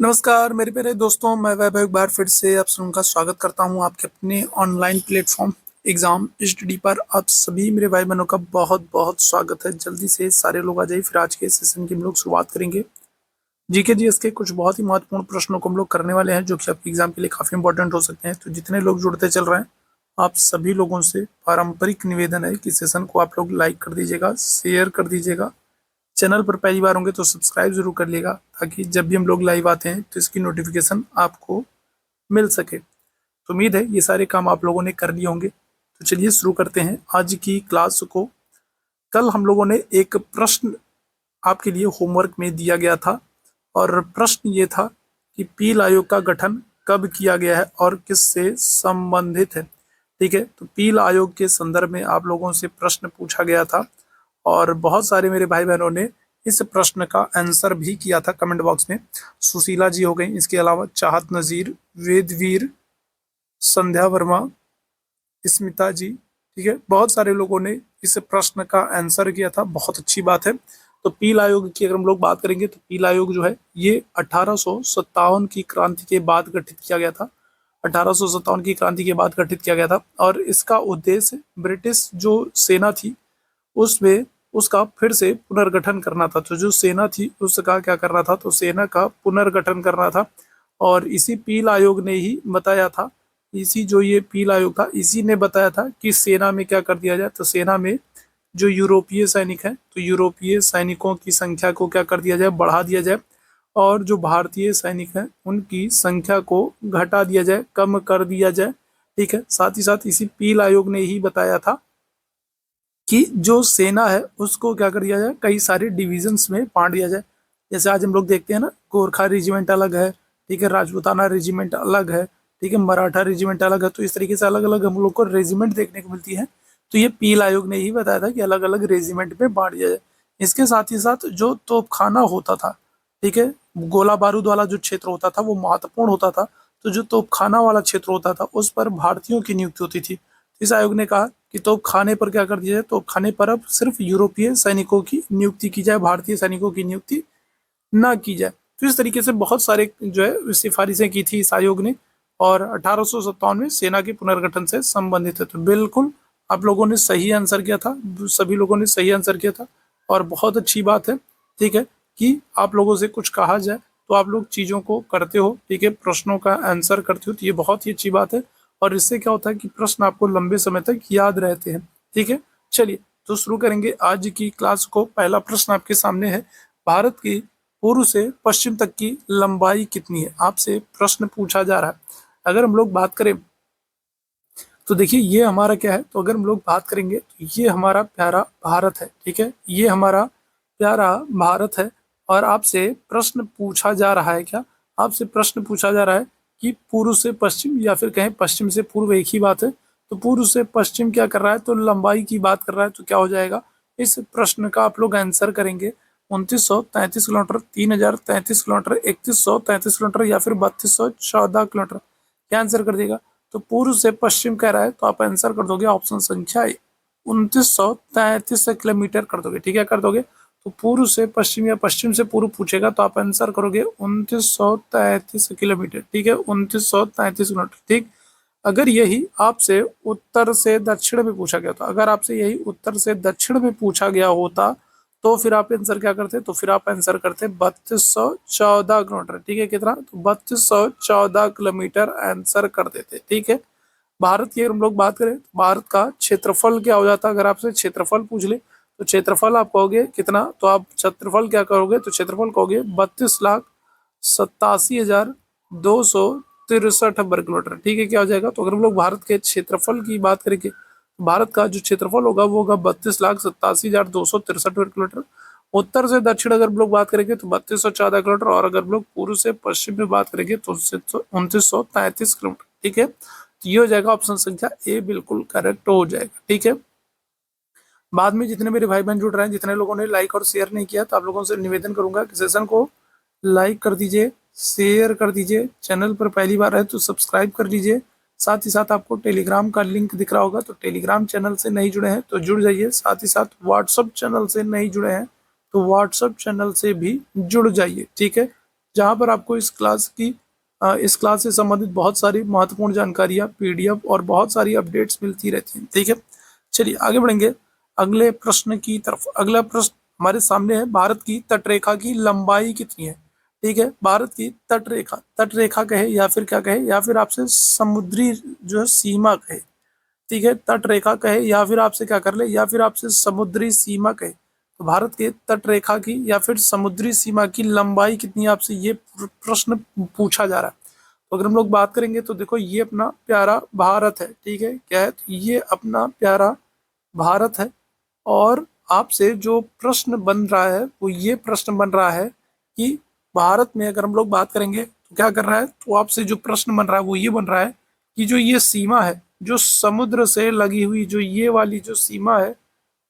नमस्कार मेरे प्यारे दोस्तों, मैं वैभव एक बार फिर से आप सबका स्वागत करता हूं आपके अपने ऑनलाइन प्लेटफॉर्म एग्जाम स्टडी पर। आप सभी मेरे भाई बहनों का बहुत बहुत स्वागत है। जल्दी से सारे लोग आ जाइए, फिर आज के सेशन की हम लोग शुरुआत करेंगे। जीके जीएस के कुछ बहुत ही महत्वपूर्ण प्रश्नों को हम लोग करने वाले हैं, जो कि आपके एग्जाम के लिए काफी इंपॉर्टेंट हो सकते हैं। तो जितने लोग जुड़ते चल रहे हैं, आप सभी लोगों से पारंपरिक निवेदन है कि सेशन को आप लोग लाइक कर दीजिएगा, शेयर कर दीजिएगा। चैनल पर पहली बार होंगे तो सब्सक्राइब जरूर कर लिएगा, ताकि जब भी हम लोग लाइव आते हैं तो इसकी नोटिफिकेशन आपको मिल सके। तो उम्मीद है ये सारे काम आप लोगों ने कर लिए होंगे। तो चलिए शुरू करते हैं आज की क्लास को। कल हम लोगों ने एक प्रश्न आपके लिए होमवर्क में दिया गया था, और प्रश्न ये था कि पील आयोग का गठन कब किया गया है और किससे संबंधित है। ठीक है, तो पील आयोग के संदर्भ में आप लोगों से प्रश्न पूछा गया था, और बहुत सारे मेरे भाई बहनों ने इस प्रश्न का आंसर भी किया था कमेंट बॉक्स में। सुशीला जी हो गई, इसके अलावा चाहत नजीर, वेदवीर, संध्या वर्मा, स्मिता जी। ठीक है, बहुत सारे लोगों ने इस प्रश्न का आंसर किया था, बहुत अच्छी बात है। तो पील आयोग की अगर हम लोग बात करेंगे तो पील आयोग जो है ये 1857 की क्रांति के बाद गठित किया गया था। 1857 की क्रांति के बाद गठित किया गया था, और इसका उद्देश्य ब्रिटिश जो सेना थी उसमें उसका फिर से पुनर्गठन करना था। तो जो सेना थी उसका क्या करना था, तो सेना का पुनर्गठन करना था। और इसी पील आयोग ने ही बताया था, इसी जो ये पील आयोग था इसी ने बताया था कि सेना में क्या कर दिया जाए। तो सेना में जो यूरोपीय सैनिक हैं, तो यूरोपीय सैनिकों की संख्या को क्या कर दिया जाए, बढ़ा दिया जाए, और जो भारतीय सैनिक हैं उनकी संख्या को घटा दिया जाए, कम कर दिया जाए। ठीक है, साथ ही साथ इसी पील आयोग ने ही बताया था कि जो सेना है उसको क्या कर दिया जाए, कई सारे डिविजन्स में बांट दिया जाए। जैसे आज हम लोग देखते हैं ना, गोरखा रेजिमेंट अलग है, ठीक है, राजपूताना रेजिमेंट अलग है, ठीक है, मराठा रेजिमेंट अलग है। तो इस तरीके से अलग अलग हम लोग को रेजिमेंट देखने को मिलती है। तो ये पील आयोग ने ही बताया था कि अलग अलग रेजिमेंट में बांट दिया जाए। इसके साथ ही साथ जो तोपखाना होता था, ठीक है, गोला बारूद वाला जो क्षेत्र होता था वो महत्वपूर्ण होता था। तो जो तोपखाना वाला क्षेत्र होता था उस पर भारतीयों की नियुक्ति होती थी। इस आयोग ने कहा कि तोपखाने पर क्या कर दिया जाए, तोपखाने पर अब सिर्फ यूरोपीय सैनिकों की नियुक्ति की जाए, भारतीय सैनिकों की नियुक्ति ना की जाए। तो इस तरीके से बहुत सारे जो है सिफारिशें की थी इस आयोग ने, और 1857 में सेना के पुनर्गठन से संबंधित है। तो बिल्कुल आप लोगों ने सही आंसर किया था, सभी लोगों ने सही आंसर किया था, और बहुत अच्छी बात है। ठीक है, कि आप लोगों से कुछ कहा जाए तो आप लोग चीज़ों को करते हो, ठीक है, प्रश्नों का आंसर करते हो, तो ये बहुत ही अच्छी बात है। और इससे क्या होता है कि प्रश्न आपको लंबे समय तक याद रहते हैं। ठीक है, चलिए तो शुरू करेंगे आज की क्लास को। पहला प्रश्न आपके सामने है, भारत की पूर्व से पश्चिम तक की लंबाई कितनी है, आपसे प्रश्न पूछा जा रहा है। अगर हम लोग बात करें तो देखिए ये हमारा क्या है, तो अगर हम लोग बात करेंगे तो ये हमारा प्यारा भारत है। ठीक है, ये हमारा प्यारा भारत है, और आपसे प्रश्न पूछा जा रहा है, क्या आपसे प्रश्न पूछा जा रहा है कि पूर्व से पश्चिम, या फिर कहें पश्चिम से पूर्व, एक ही बात है। तो पूर्व से पश्चिम क्या कर रहा है, तो लंबाई की बात कर रहा है। तो क्या हो जाएगा, इस प्रश्न का आप लोग आंसर करेंगे 2933 किलोमीटर, 3033 किलोमीटर, 3133 किलोमीटर, या फिर 3214 किलोमीटर। क्या आंसर कर देगा, तो पूर्व से पश्चिम कह रहा है, तो आप आंसर कर दोगे ऑप्शन संख्या ए, 2933 किलोमीटर कर दोगे। ठीक है, कर दोगे। तो पूर्व से पश्चिम या पश्चिम से पूर्व पूछेगा तो आप आंसर करोगे 2933 किलोमीटर। ठीक है, 2933 किलोमीटर। ठीक, अगर यही आपसे उत्तर से दक्षिण में पूछा गया, तो अगर आपसे यही उत्तर से दक्षिण में पूछा गया होता तो फिर आप आंसर क्या करते, तो फिर आप आंसर करते 3214 किलोमीटर। ठीक है, कितना, तो 3214 किलोमीटर आंसर कर देते। ठीक है, भारत की अगर हम लोग बात करें तो भारत का क्षेत्रफल क्या हो जाता है, अगर आपसे क्षेत्रफल पूछ ले तो क्षेत्रफल आप कहोगे कितना, तो आप क्षेत्रफल क्या करोगे, तो क्षेत्रफल कहोगे 32,87,263 वर्ग किलोमीटर। ठीक है, क्या हो जाएगा, तो अगर हम लोग भारत के क्षेत्रफल की बात करेंगे, भारत का जो क्षेत्रफल होगा वो होगा 32,87,263 वर्ग किलोमीटर। उत्तर से दक्षिण अगर हम लोग बात करेंगे तो 3214 किलोमीटर, और अगर हम लोग पूर्व से पश्चिम में बात करेंगे तो 2933 किलोमीटर। ठीक है, तो ये हो जाएगा ऑप्शन संख्या ए, बिल्कुल करेक्ट हो जाएगा। ठीक है, बाद में जितने मेरे भाई बहन जुड़ रहे हैं, जितने लोगों ने लाइक और शेयर नहीं किया, तो आप लोगों से निवेदन करूंगा कि सेशन को लाइक कर दीजिए, शेयर कर दीजिए, चैनल पर पहली बार है तो सब्सक्राइब कर लीजिए। साथ ही साथ आपको टेलीग्राम का लिंक दिख रहा होगा, तो टेलीग्राम चैनल से नहीं जुड़े हैं तो जुड़ जाइए। साथ ही साथ व्हाट्सअप चैनल से नहीं जुड़े हैं तो व्हाट्सअप चैनल से भी जुड़ जाइए। ठीक है, जहाँ पर आपको इस क्लास से संबंधित बहुत सारी महत्वपूर्ण जानकारियाँ, पीडीएफ और बहुत सारी अपडेट्स मिलती रहती हैं। ठीक है, चलिए आगे बढ़ेंगे अगले प्रश्न की तरफ। अगला प्रश्न हमारे सामने है, भारत की तटरेखा की लंबाई कितनी है? ठीक है, भारत की तटरेखा कहे या फिर क्या कहे, या फिर आपसे समुद्री जो है सीमा कहे। ठीक है, तटरेखा कहे या फिर आपसे क्या कर ले, या फिर आपसे समुद्री सीमा कहे। तो भारत के तटरेखा की या फिर समुद्री सीमा की लंबाई कितनी है, आपसे ये प्रश्न पूछा जा रहा है। तो अगर हम लोग बात करेंगे तो देखो, ये अपना प्यारा भारत है। ठीक है, क्या है, तो ये अपना प्यारा भारत है। और आपसे जो प्रश्न बन रहा है वो ये प्रश्न बन रहा है कि भारत में अगर हम लोग बात करेंगे तो क्या कर रहा है, तो आपसे जो प्रश्न बन रहा है वो ये बन रहा है कि जो ये सीमा है, जो समुद्र से लगी हुई जो ये वाली जो सीमा है,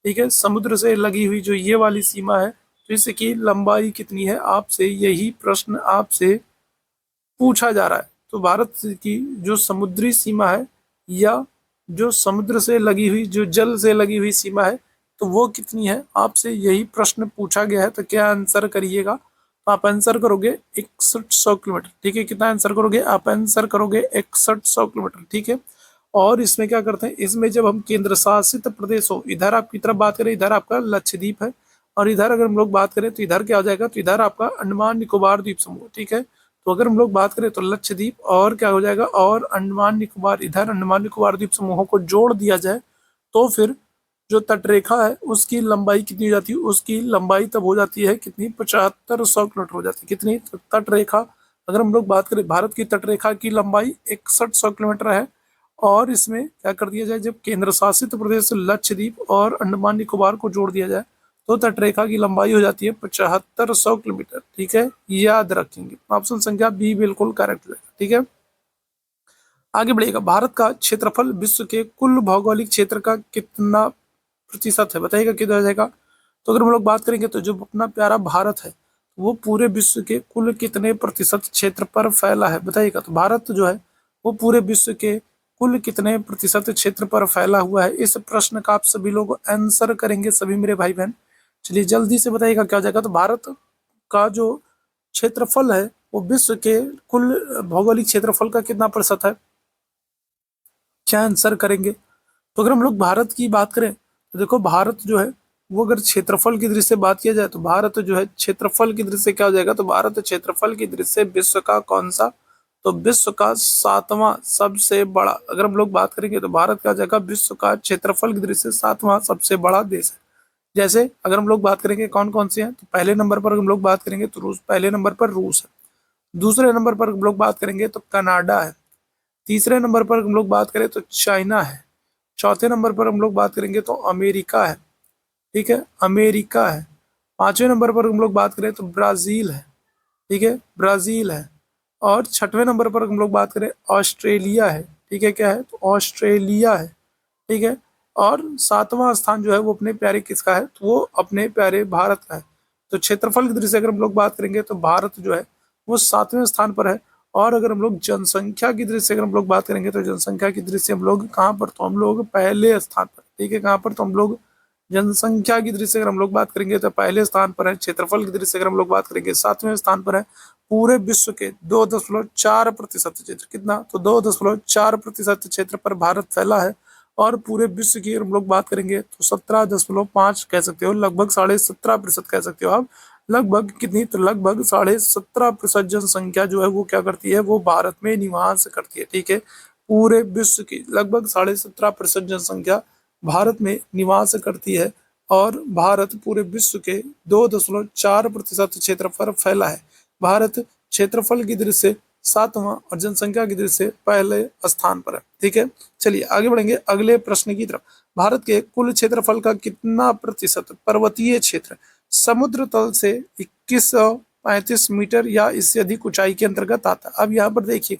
ठीक है, समुद्र से लगी हुई जो ये वाली सीमा है, तो इसकी लंबाई कितनी है, आपसे यही प्रश्न आपसे पूछा जा रहा है। तो भारत की जो समुद्री सीमा है या जो समुद्र से लगी हुई जो जल से लगी हुई सीमा है, तो वो कितनी है, आपसे यही प्रश्न पूछा गया है। तो क्या आंसर करिएगा, तो आप आंसर करोगे 6100 किलोमीटर। ठीक है, कितना आंसर करोगे, आप आंसर करोगे 6100 किलोमीटर। ठीक है, और इसमें क्या करते हैं, इसमें जब हम केंद्र शासित प्रदेश हो, इधर आपकी तरफ बात करें, इधर आपका लक्षद्वीप है, और इधर अगर हम लोग बात करें तो इधर क्या हो जाएगा, तो इधर आपका अंडमान निकोबार द्वीप समूह। ठीक है, तो अगर हम लोग बात करें तो लक्षद्वीप और क्या हो जाएगा, और अंडमान निकोबार, इधर अंडमान निकोबार द्वीप समूहों को जोड़ दिया जाए तो फिर जो तटरेखा है उसकी लंबाई कितनी हो जाती है, उसकी लंबाई तब हो जाती है कितनी, 7500 किलोमीटर हो जाती है। कितनी, तो तटरेखा अगर हम लोग बात करें, भारत की तटरेखा की लंबाई 6100 किलोमीटर है। और इसमें क्या कर दिया जाए, जब केंद्र शासित प्रदेश लक्षद्वीप और अंडमान निकोबार को जोड़ दिया जाए तो तटरेखा की लंबाई हो जाती है 7500 किलोमीटर। ठीक है, याद रखेंगे, ऑप्शन संख्या बी बिल्कुल करेक्ट है। ठीक है, आगे बढ़िएगा, भारत का क्षेत्रफल विश्व के कुल भौगोलिक क्षेत्र का कितना प्रतिशत है, बताइएगा कितना हो जाएगा। तो अगर हम लोग बात करेंगे तो जो अपना प्यारा भारत है वो पूरे विश्व के कुल कितने प्रतिशत क्षेत्र पर फैला है, बताइएगा। तो भारत जो है वो पूरे विश्व के कुल कितने प्रतिशत क्षेत्र पर फैला हुआ है, इस प्रश्न का आप सभी लोग आंसर करेंगे, सभी मेरे भाई बहन। चलिए जल्दी से बताइएगा क्या हो जाएगा। तो भारत का जो क्षेत्रफल है वो विश्व के कुल भौगोलिक क्षेत्रफल का कितना प्रतिशत है, क्या आंसर करेंगे। तो अगर हम लोग भारत की बात करें तो देखो, भारत जो है वो अगर क्षेत्रफल की दृष्टि से बात किया जाए तो भारत जो है क्षेत्रफल की दृष्टि से क्या हो जाएगा, तो भारत क्षेत्रफल की दृष्टि से विश्व का कौन सा, तो विश्व का 7वां सबसे बड़ा, अगर हम लोग बात करेंगे तो भारत का जगह विश्व का क्षेत्रफल की दृष्टि से 7वां सबसे बड़ा देश है। जैसे अगर हम लोग बात करेंगे कौन कौन से हैं, तो पहले नंबर पर हम लोग बात करेंगे तो रूस, पहले नंबर पर रूस है। दूसरे नंबर पर हम लोग बात करेंगे तो कनाडा है। तीसरे नंबर पर हम लोग बात करें तो चाइना है। चौथे नंबर पर हम लोग बात करेंगे तो अमेरिका है। ठीक है, अमेरिका है। पांचवें नंबर पर हम लोग बात करें तो ब्राजील है। ठीक है, ब्राजील है। और छठवें नंबर पर हम लोग बात करें ऑस्ट्रेलिया है। ठीक है, क्या है, तो ऑस्ट्रेलिया है। ठीक है, और 7वां स्थान जो है वो अपने प्यारे किसका है, तो वो अपने प्यारे भारत का है। तो क्षेत्रफल की दृष्टि से अगर हम लोग बात करेंगे तो भारत जो है वो 7वें स्थान पर है। और अगर हम लोग जनसंख्या की दृष्टि से अगर हम लोग बात करेंगे तो जनसंख्या की दृष्टि से हम लोग कहाँ पर, तो हम लोग पहले स्थान पर। ठीक है, कहाँ पर, तो हम लोग जनसंख्या की दृष्टि से अगर हम लोग बात करेंगे तो पहले स्थान पर है। क्षेत्रफल की दृष्टि से अगर हम लोग बात करेंगे 7वें स्थान पर है। पूरे विश्व के 2.4% क्षेत्र, कितना, तो 2.4% क्षेत्र पर भारत फैला है। और पूरे विश्व की अगर हम लोग बात करेंगे तो 17.5 कह सकते हो, लगभग 17.5% कह सकते हो आप। लगभग कितनी, तो लगभग 17.5% जनसंख्या जो है वो क्या करती है, वो भारत में निवास करती है। ठीक है, पूरे विश्व की लगभग 17.5% जनसंख्या भारत में निवास करती है। और भारत पूरे विश्व के 2.4% क्षेत्र पर फैला है। भारत क्षेत्रफल की दृष्टि से 7वां और जनसंख्या की दृष्टि से पहले स्थान पर है। ठीक है, चलिए आगे बढ़ेंगे अगले प्रश्न की तरफ। भारत के कुल क्षेत्रफल का कितना प्रतिशत पर्वतीय क्षेत्र समुद्र तल से 2135 मीटर या इससे अधिक ऊंचाई के अंतर्गत आता है। अब यहाँ पर देखिए,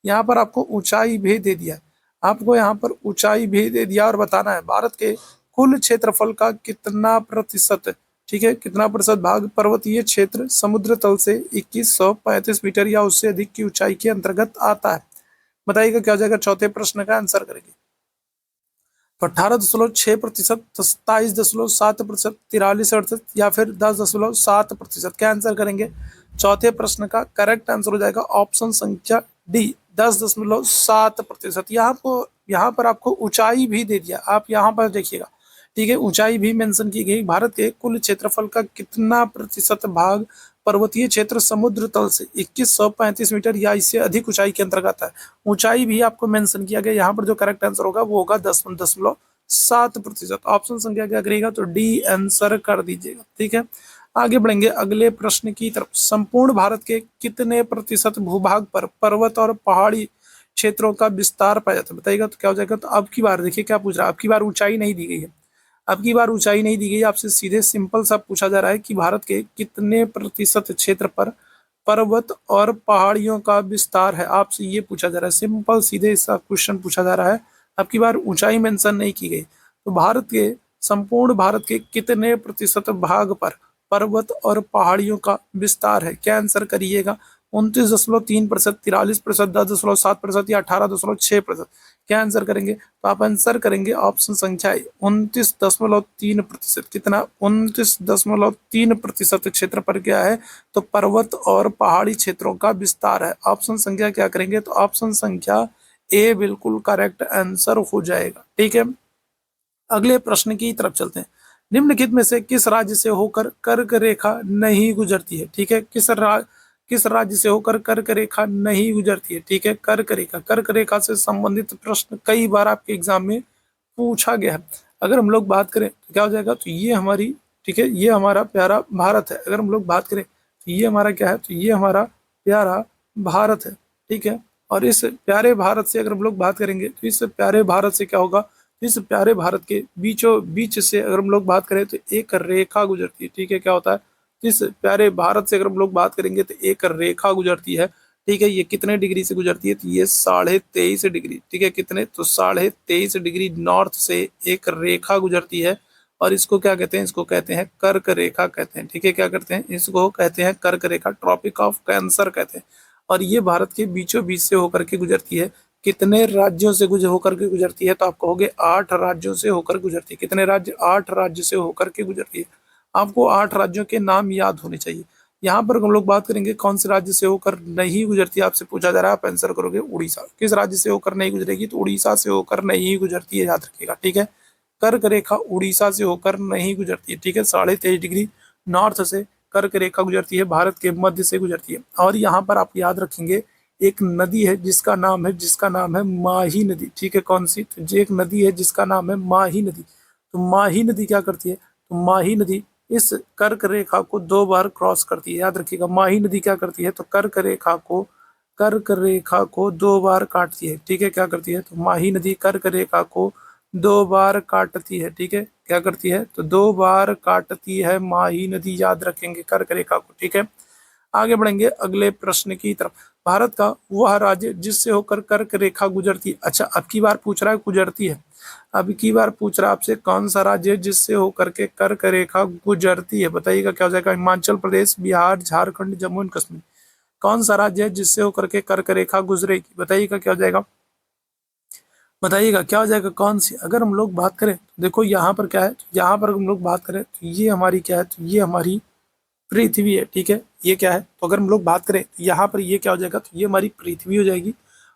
यहाँ पर आपको ऊंचाई भेद दे दिया है, आपको यहाँ पर ऊंचाई भेद दे दिया और बताना है भारत के कुल क्षेत्रफल का कितना प्रतिशत, ठीक है, कितना प्रतिशत भाग पर्वतीय क्षेत्र समुद्र तल से 2135 मीटर या उससे अधिक की ऊंचाई के अंतर्गत आता है। बताइएगा क्या हो जाएगा, चौथे प्रश्न का आंसर करेंगे। तो 18.6%, 27.7%, 43.68 या फिर 10.7%, क्या आंसर करेंगे। चौथे प्रश्न का करेक्ट आंसर हो जाएगा ऑप्शन संख्या डी 10.7%। यहाँ पर आपको ऊंचाई भी दे दिया, आप यहाँ पर देखिएगा, ठीक है, ऊंचाई भी मेंशन की गई। भारत के कुल क्षेत्रफल का कितना प्रतिशत भाग पर्वतीय क्षेत्र समुद्र तल से 2135 मीटर या इससे अधिक ऊंचाई के अंतर्गत है। ऊंचाई भी आपको मेंशन किया गया। यहाँ पर जो करेक्ट आंसर होगा वो होगा 10.7%। ऑप्शन संख्या क्या करेगा, तो डी आंसर कर दीजिएगा, ठीक है। आगे बढ़ेंगे अगले प्रश्न की तरफ। संपूर्ण भारत के कितने प्रतिशत भूभाग पर पर्वत और पहाड़ी क्षेत्रों का विस्तार पाया जाता है, बताइएगा तो क्या हो जाएगा। तो अब की बार देखिए क्या पूछ रहा है, अब की बार ऊंचाई नहीं दी गई है, अब की बार ऊंचाई नहीं दी गई, आपसे सीधे सिंपल सा पूछा जा रहा है कि भारत के कितने प्रतिशत क्षेत्र पर पर्वत और पहाड़ियों का विस्तार है, आपसे ये पूछा जा रहा है। सिंपल सीधे सा क्वेश्चन पूछा जा रहा है, अब की बार ऊंचाई मेंशन नहीं की गई। तो भारत के संपूर्ण भारत के कितने प्रतिशत भाग पर पर्वत और पहाड़ियों का विस्तार है, क्या आंसर करिएगा। 29.3%, 43%, 10.7% या 18.6%, क्या आंसर करेंगे। तो आप आंसर करेंगे ऑप्शन संख्या 29.3%। कितना, 29.3% क्षेत्र पर क्या है, तो पर्वत और पहाड़ी क्षेत्रों का विस्तार है। ऑप्शन संख्या क्या करेंगे, तो ऑप्शन संख्या ए बिल्कुल करेक्ट आंसर हो जाएगा, ठीक है। अगले प्रश्न की तरफ चलते हैं। निम्नलिखित में से किस राज्य से होकर कर्क रेखा नहीं गुजरती है, ठीक है। किस राज्य से होकर कर्क रेखा नहीं गुजरती है, ठीक है। कर्क रेखा से संबंधित प्रश्न कई बार आपके एग्जाम में पूछा गया है। अगर हम लोग बात करें तो क्या हो जाएगा, तो ये हमारी, ठीक है, ये हमारा प्यारा भारत है। अगर हम लोग बात करें तो ये हमारा क्या है, तो ये हमारा प्यारा भारत है, ठीक है। और इस प्यारे भारत से अगर हम लोग बात करेंगे तो इस प्यारे भारत से क्या होगा, इस प्यारे भारत के बीचों बीच से अगर हम लोग बात करें तो एक रेखा गुजरती है, ठीक है। क्या होता है, इस प्यारे भारत से अगर हम लोग बात करेंगे तो एक रेखा गुजरती है, ठीक है। ये कितने डिग्री से गुजरती है, तो ये 23.5 डिग्री, ठीक है। कितने, तो 23.5 डिग्री नॉर्थ से एक रेखा गुजरती है और इसको क्या कहते हैं, इसको कहते हैं कर्क रेखा कहते हैं, ठीक है। क्या करते हैं, इसको कहते हैं कर्क रेखा, ट्रॉपिक ऑफ कैंसर कहते हैं। और ये भारत के बीचों बीच से होकर के गुजरती है। कितने राज्यों से होकर के गुजरती है, तो आप कहोगे 8 राज्यों से होकर गुजरती है। कितने राज्य, 8 राज्य से होकर के गुजरती है। आपको 8 राज्यों के नाम याद होने चाहिए। यहाँ पर हम लोग बात करेंगे कौन से राज्य से होकर नहीं गुजरती है, आपसे पूछा जा रहा है, आप आंसर करोगे उड़ीसा। किस राज्य से होकर नहीं गुजरेगी, तो उड़ीसा से होकर नहीं गुजरती है, याद रखिएगा, ठीक है। कर्क रेखा उड़ीसा से होकर नहीं गुजरती है, ठीक है। 23.5 डिग्री नॉर्थ से कर्क रेखा गुजरती है, भारत के मध्य से गुजरती है। और यहाँ पर आप याद रखेंगे एक नदी है जिसका नाम है माही नदी, ठीक है। कौन सी, तो एक नदी है जिसका नाम है माही नदी। तो माही नदी क्या करती है, तो माही नदी इस कर्क रेखा को 2 बार क्रॉस करती है, याद रखिएगा। माही नदी क्या करती है, तो कर्क रेखा को 2 बार काटती है, ठीक है। क्या करती है, तो माही नदी कर्क रेखा को 2 बार काटती है, ठीक है। क्या करती है, तो 2 बार काटती है माही नदी, याद रखेंगे कर्क रेखा को, ठीक है। आगे बढ़ेंगे अगले प्रश्न की तरफ। भारत का वह राज्य जिससे होकर कर्क रेखा गुजरती है, अच्छा अब की बार पूछ रहा है गुजरती है, अब की बार पूछ रहा है आपसे कौन सा राज्य है जिससे होकर के कर्क रेखा गुजरती है, बताइएगा क्या हो जाएगा। हिमाचल प्रदेश, बिहार, झारखंड, जम्मू एंड कश्मीर, कौन सा राज्य है जिससे होकर के कर्क रेखा गुजरेगी, बताइएगा क्या हो जाएगा, बताइएगा क्या हो जाएगा, कौन सी। अगर हम लोग बात करें तो देखो यहाँ पर क्या है, यहाँ पर हम लोग बात करें तो ये हमारी क्या है, तो ये हमारी पृथ्वी है, ठीक है। ये क्या है, तो अगर हम लोग बात करें तो यहाँ पर ये क्या हो जाएगा, तो ये हमारी पृथ्वी हो जाएगी।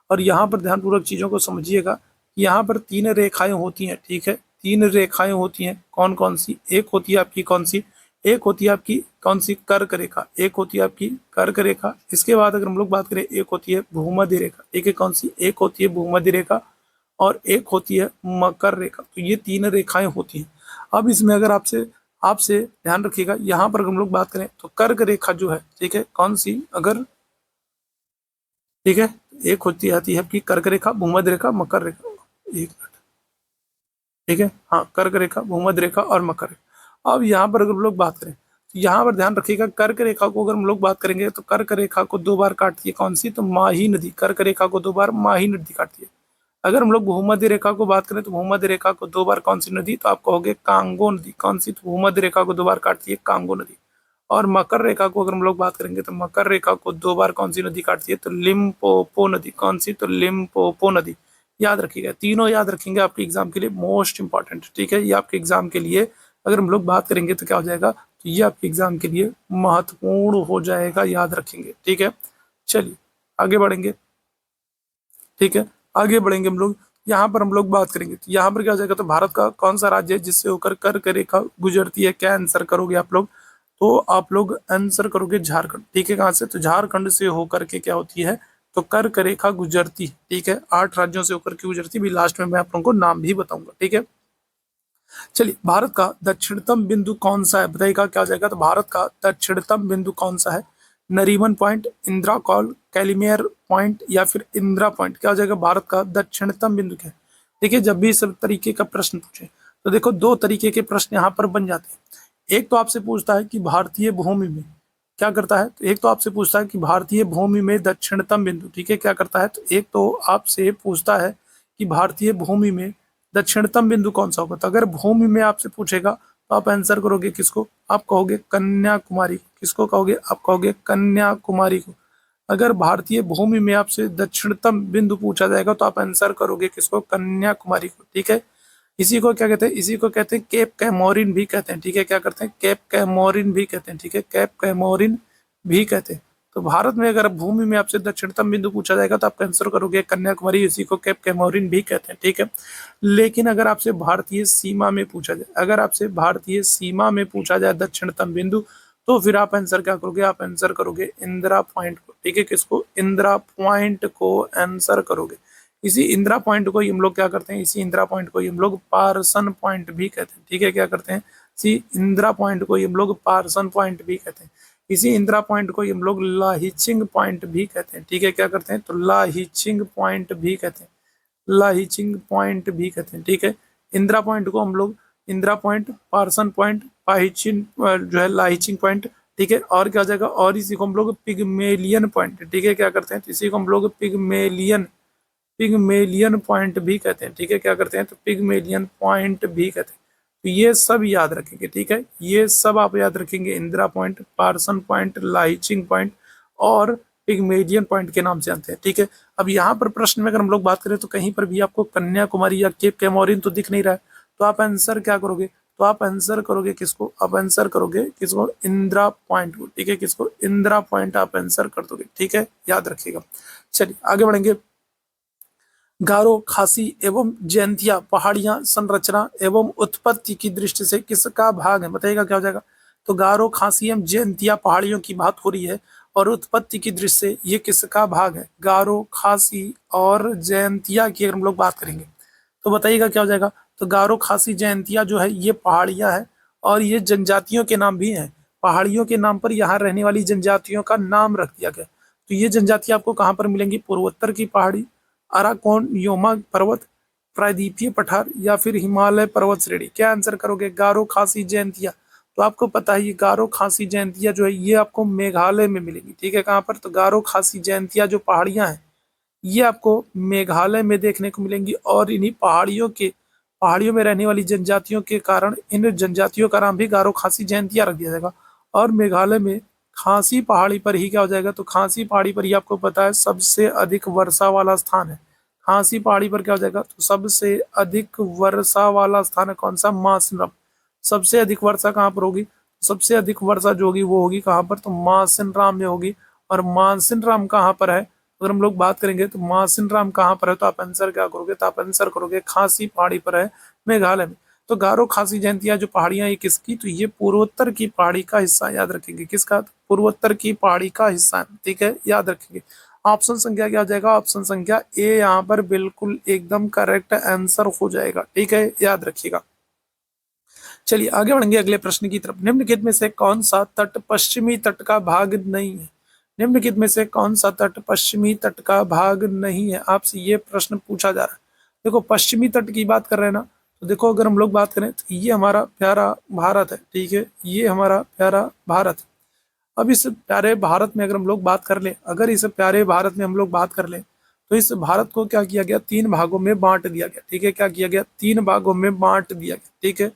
और यहाँ पर ध्यानपूर्वक चीज़ों को समझिएगा, यहाँ पर 3 रेखाएं होती हैं, ठीक है। 3 रेखाएं होती हैं, कौन कौन सी, एक होती है आपकी कौन सी, एक होती है आपकी कौन सी, कर्क रेखा, एक होती है आपकी कर्क रेखा। इसके बाद अगर हम लोग बात करें एक होती है भूमध्य रेखा, एक है कौन सी, एक होती है भूमध्य रेखा और एक होती है मकर रेखा। तो ये 3 रेखाएं होती हैं। अब इसमें अगर आपसे आपसे ध्यान रखिएगा, यहाँ पर हम लोग बात करें तो कर्क रेखा जो है, ठीक है, कौन सी, अगर, ठीक है, एक होती आती है आपकी कर्क रेखा, भूमध्य रेखा, मकर रेखा, एक मिनट, ठीक है, हाँ, कर्क रेखा, भूमध्य रेखा और मकर रेखा। अब यहाँ पर अगर हम लोग बात करें तो यहाँ पर ध्यान रखिएगा, कर्क रेखा को अगर हम लोग बात करेंगे तो कर्क रेखा को 2 बार काटती है, कौन सी, तो माही नदी, कर्क रेखा को 2 बार माही नदी काटती है। अगर हम लोग भूमध्य रेखा को बात करें तो भूमध्य रेखा को 2 बार कौन सी नदी, तो आप कहोगे कांगो नदी, कौन सी, तो भूमध्य रेखा को 2 बार काटती है कांगो नदी। और मकर रेखा को अगर हम लोग बात करेंगे तो मकर रेखा को 2 बार कौन सी नदी काटती है, तो लिम्पोपो नदी, कौन सी, तो लिम्पोपो नदी। याद रखिएगा, तीनों याद रखेंगे, आपके एग्जाम के लिए मोस्ट इंपॉर्टेंट, ठीक है। ये आपके एग्जाम के लिए अगर हम लोग बात करेंगे तो क्या हो जाएगा, तो ये आपके एग्जाम के लिए महत्वपूर्ण हो जाएगा, याद रखेंगे। ठीक है, चलिए आगे बढ़ेंगे। ठीक है, आगे बढ़ेंगे हम लोग। यहाँ पर हम लोग बात करेंगे, तो यहाँ पर क्या हो जाएगा, तो भारत का कौन सा राज्य है जिससे होकर कर्क रेखा गुजरती है? क्या आंसर करोगे आप लोग? तो आप लोग आंसर करोगे झारखंड। ठीक है, कहाँ से? तो झारखंड से होकर के क्या होती है, तो कर्क रेखा गुजरती। ठीक है, 8 राज्यों से होकर के गुजरती भी। लास्ट में मैं आप लोगों को नाम भी बताऊंगा। ठीक है, चलिए भारत का दक्षिणतम बिंदु कौन सा है बताइएगा, क्या हो जाएगा? तो भारत का दक्षिणतम बिंदु कौन सा है? Nariman point, Indira col, Calimere point या फिर इंदिरा पॉइंट? क्या हो जाएगा भारत का दक्षिणतम बिंदु? क्या है? देखिए, जब भी इस तरीके का प्रश्न पूछे तो देखो दो तरीके के प्रश्न यहाँ पर बन जाते हैं। एक तो आपसे पूछता है कि भारतीय भूमि में क्या करता है, तो एक तो आपसे पूछता है कि भारतीय भूमि में दक्षिणतम बिंदु, ठीक है, क्या करता है? तो एक तो आपसे पूछता है कि भारतीय भूमि में दक्षिणतम बिंदु कौन सा होगा। तो अगर भूमि में आपसे पूछेगा तो आप आंसर करोगे किसको? आप कहोगे कन्याकुमारी को। किसको कहोगे? आप कहोगे कन्याकुमारी को। अगर भारतीय भूमि में आपसे दक्षिणतम बिंदु पूछा जाएगा तो आप आंसर करोगे किसको? कन्याकुमारी को। ठीक है, इसी को क्या कहते हैं? इसी को कहते हैं केप कैमोरिन भी कहते हैं। ठीक है, क्या करते हैं? केप कैमोरिन भी कहते हैं। ठीक है, केप कैमोरिन भी कहते हैं। तो भारत में अगर भूमि में आपसे दक्षिणतम बिंदु पूछा जाएगा तो आप आंसर करोगे कन्याकुमारी, इसी को केप कैमोरिन भी कहते हैं। ठीक है, लेकिन अगर आपसे भारतीय सीमा में पूछा जाए, अगर आपसे भारतीय सीमा में पूछा जाए दक्षिणतम बिंदु, तो फिर आप आंसर क्या करोगे? आप आंसर करोगे इंदिरा पॉइंट को। ठीक है, किसको? इंदिरा पॉइंट को आंसर करोगे। इसी इंदिरा पॉइंट को ही हम लोग क्या करते हैं? इसी इंदिरा पॉइंट को ही हम लोग पार्सन पॉइंट भी कहते हैं। ठीक है, क्या करते हैं? इसी इंदिरा पॉइंट को ही हम लोग पार्सन पॉइंट भी कहते हैं। इसी इंदिरा पॉइंट को ही हम लोग लाहिचिंग पॉइंट भी कहते हैं। ठीक है, क्या करते हैं? तो लाहिचिंग पॉइंट भी कहते हैं। लाहिचिंग पॉइंट भी कहते हैं। ठीक है, इंदिरा पॉइंट को हम लोग इंदिरा पॉइंट, पार्सन पॉइंट, पाहिचिन जो है लाहिचिंग पॉइंट। ठीक है, और क्या हो जाएगा? और इसी को हम लोग पिगमेलियन पॉइंट, ठीक है, क्या करते हैं? तो इसी को हम लोग पिगमेलियन पिगमेलियन पॉइंट भी कहते हैं। ठीक है, क्या करते हैं? तो पिगमेलियन पॉइंट भी कहते हैं। तो ये सब याद रखेंगे। ठीक है, ये सब आप याद रखेंगे, Indira point, Parson point, Laiching point और पिगमेलियन पॉइंट के नाम से आते हैं। ठीक है, अब यहाँ पर प्रश्न में अगर हम लोग बात करें तो कहीं पर भी आपको कन्याकुमारी या केप कैमोरिन तो दिख नहीं रहा है, तो आप आंसर क्या करोगे? तो आप आंसर करोगे किसको? आप आंसर करोगे किसको? इंदिरा पॉइंट को। ठीक है, किसको? इंदिरा पॉइंट आप आंसर कर दोगे। ठीक है, याद रखिएगा। चलिए आगे बढ़ेंगे। गारो, खासी एवं जयंतिया पहाड़ियां संरचना एवं उत्पत्ति की दृष्टि से किसका भाग है बताइएगा, क्या हो जाएगा? तो गारो, खासी एवं जयंतिया पहाड़ियों की बात हो रही है और उत्पत्ति की दृष्टि से ये किसका भाग है? गारो, खासी और जयंतिया की अगर हम लोग बात करेंगे तो बताइएगा क्या हो जाएगा? तो गारो, खासी, जयंतिया जो है ये पहाड़ियां है और ये जनजातियों के नाम भी हैं। पहाड़ियों के नाम पर यहाँ रहने वाली जनजातियों का नाम रख दिया गया। तो ये जनजातियां आपको कहाँ पर मिलेंगी? पूर्वोत्तर की पहाड़ी, अराकोन योमा पर्वत, प्रायद्वीपीय पठार या फिर हिमालय पर्वत श्रेणी? क्या आंसर करोगे? गारो, खासी, जयंतिया। तो आपको पता है ये गारो, खासी, जयंतिया जो है ये आपको मेघालय में मिलेगी। ठीक है, कहाँ पर? तो गारो, खासी, जयंतिया जो पहाड़ियां हैं ये आपको मेघालय में देखने को मिलेंगी और इन्हीं पहाड़ियों में रहने वाली जनजातियों के कारण इन जनजातियों का नाम भी गारो, खासी, जयंतिया रख दिया जाएगा। और मेघालय में खासी पहाड़ी पर ही क्या हो जाएगा? तो खासी पहाड़ी पर ही आपको पता है सबसे अधिक वर्षा वाला स्थान है। खासी पहाड़ी पर क्या हो जाएगा? तो सबसे अधिक वर्षा वाला स्थान है कौन सा? मासिनराम। सबसे अधिक वर्षा कहाँ पर होगी? सबसे अधिक वर्षा जो होगी वो होगी कहाँ पर? तो मासिनराम में होगी। और मासिनराम कहाँ पर है अगर हम लोग बात करेंगे? तो मासिनराम कहाँ पर है? तो आप आंसर क्या करोगे? तो आप आंसर करोगे खासी पहाड़ी पर है, मेघालय में। तो गारो, खासी, जयंतिया जो पहाड़ियां ये किसकी? तो ये पूर्वोत्तर की पहाड़ी का हिस्सा, याद रखेंगे। किसका? पूर्वोत्तर की पहाड़ी का हिस्सा है। ठीक है, याद रखेंगे। ऑप्शन संख्या क्या हो जाएगा? ऑप्शन संख्या ए यहाँ पर बिल्कुल एकदम करेक्ट आंसर हो जाएगा। ठीक है, याद रखिएगा। चलिए आगे बढ़ेंगे अगले प्रश्न की तरफ। निम्नलिखित में से कौन सा तट पश्चिमी तट का भाग नहीं है? निम्नलिखित में से कौन सा तट पश्चिमी तट का भाग नहीं है? आपसे ये प्रश्न पूछा जा रहा है। देखो पश्चिमी तट की बात कर रहे हैं ना, तो देखो अगर हम लोग बात करें तो ये हमारा प्यारा भारत है। ठीक है, ये हमारा प्यारा भारत है। अब इस प्यारे भारत में अगर हम लोग बात कर लें, अगर इस प्यारे भारत में हम लोग बात कर लें तो इस भारत को क्या किया गया? 3 भागों में बांट दिया गया। ठीक है, क्या किया गया? 3 भागों में बांट दिया गया। ठीक है,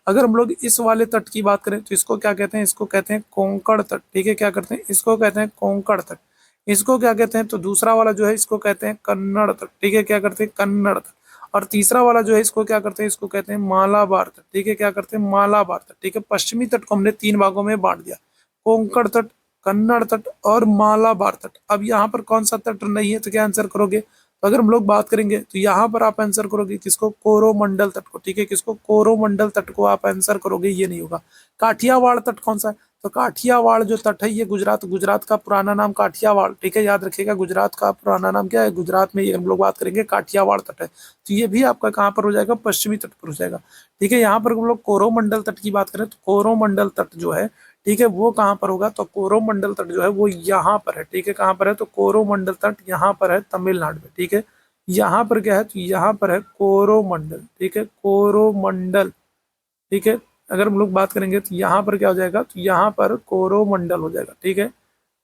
अगर हम लोग इस वाले तट की बात करें तो इसको क्या कहते हैं? इसको कहते हैं कोंकण तट। ठीक है, क्या करते हैं? इसको कहते हैं कोंकण तट। इसको क्या कहते हैं? तो दूसरा वाला जो है इसको कहते हैं कन्नड़ तट। ठीक है, क्या करते हैं? कन्नड़ तट। और तीसरा वाला जो है इसको क्या करते हैं, इसको कहते हैं मालाबार तट। ठीक है, क्या करते हैं, मालाबार तट। ठीक है, पश्चिमी तट को हमने 3 भागों में बांट दिया, कोंकण तट, कन्नड़ तट और मालाबार तट। अब यहाँ पर कौन सा तट नहीं है तो क्या आंसर करोगे, तो अगर हम लोग बात करेंगे तो यहाँ पर आप आंसर करोगे किसको, कोरोमंडल तट को। ठीक है, किसको, कोरोमंडल तट को आप आंसर करोगे, ये नहीं होगा। काठियावाड़ तट कौन सा है, तो काठियावाड़ जो तट है ये गुजरात का पुराना नाम काठियावाड़। ठीक है, याद रखिएगा, गुजरात का पुराना नाम क्या है, गुजरात में ये हम लोग बात करेंगे काठियावाड़ तट है। तो ये भी आपका कहाँ पर हो जाएगा, पश्चिमी तट पर हो जाएगा। ठीक है, यहाँ पर हम लोग कोरोमंडल तट की बात करें तो कोरोमंडल तट जो है, ठीक है, वो कहाँ पर होगा, तो कोरोमंडल तट जो है वो यहाँ पर है। ठीक है, कहाँ पर है, तो कोरोमंडल तट यहाँ पर है, तमिलनाडु में। ठीक है, यहाँ पर क्या है, तो यहाँ पर है कोरोमंडल। ठीक है, कोरोमंडल। ठीक है, अगर हम लोग बात करेंगे तो यहाँ पर क्या हो जाएगा, तो यहाँ पर कोरोमंडल हो जाएगा। ठीक है,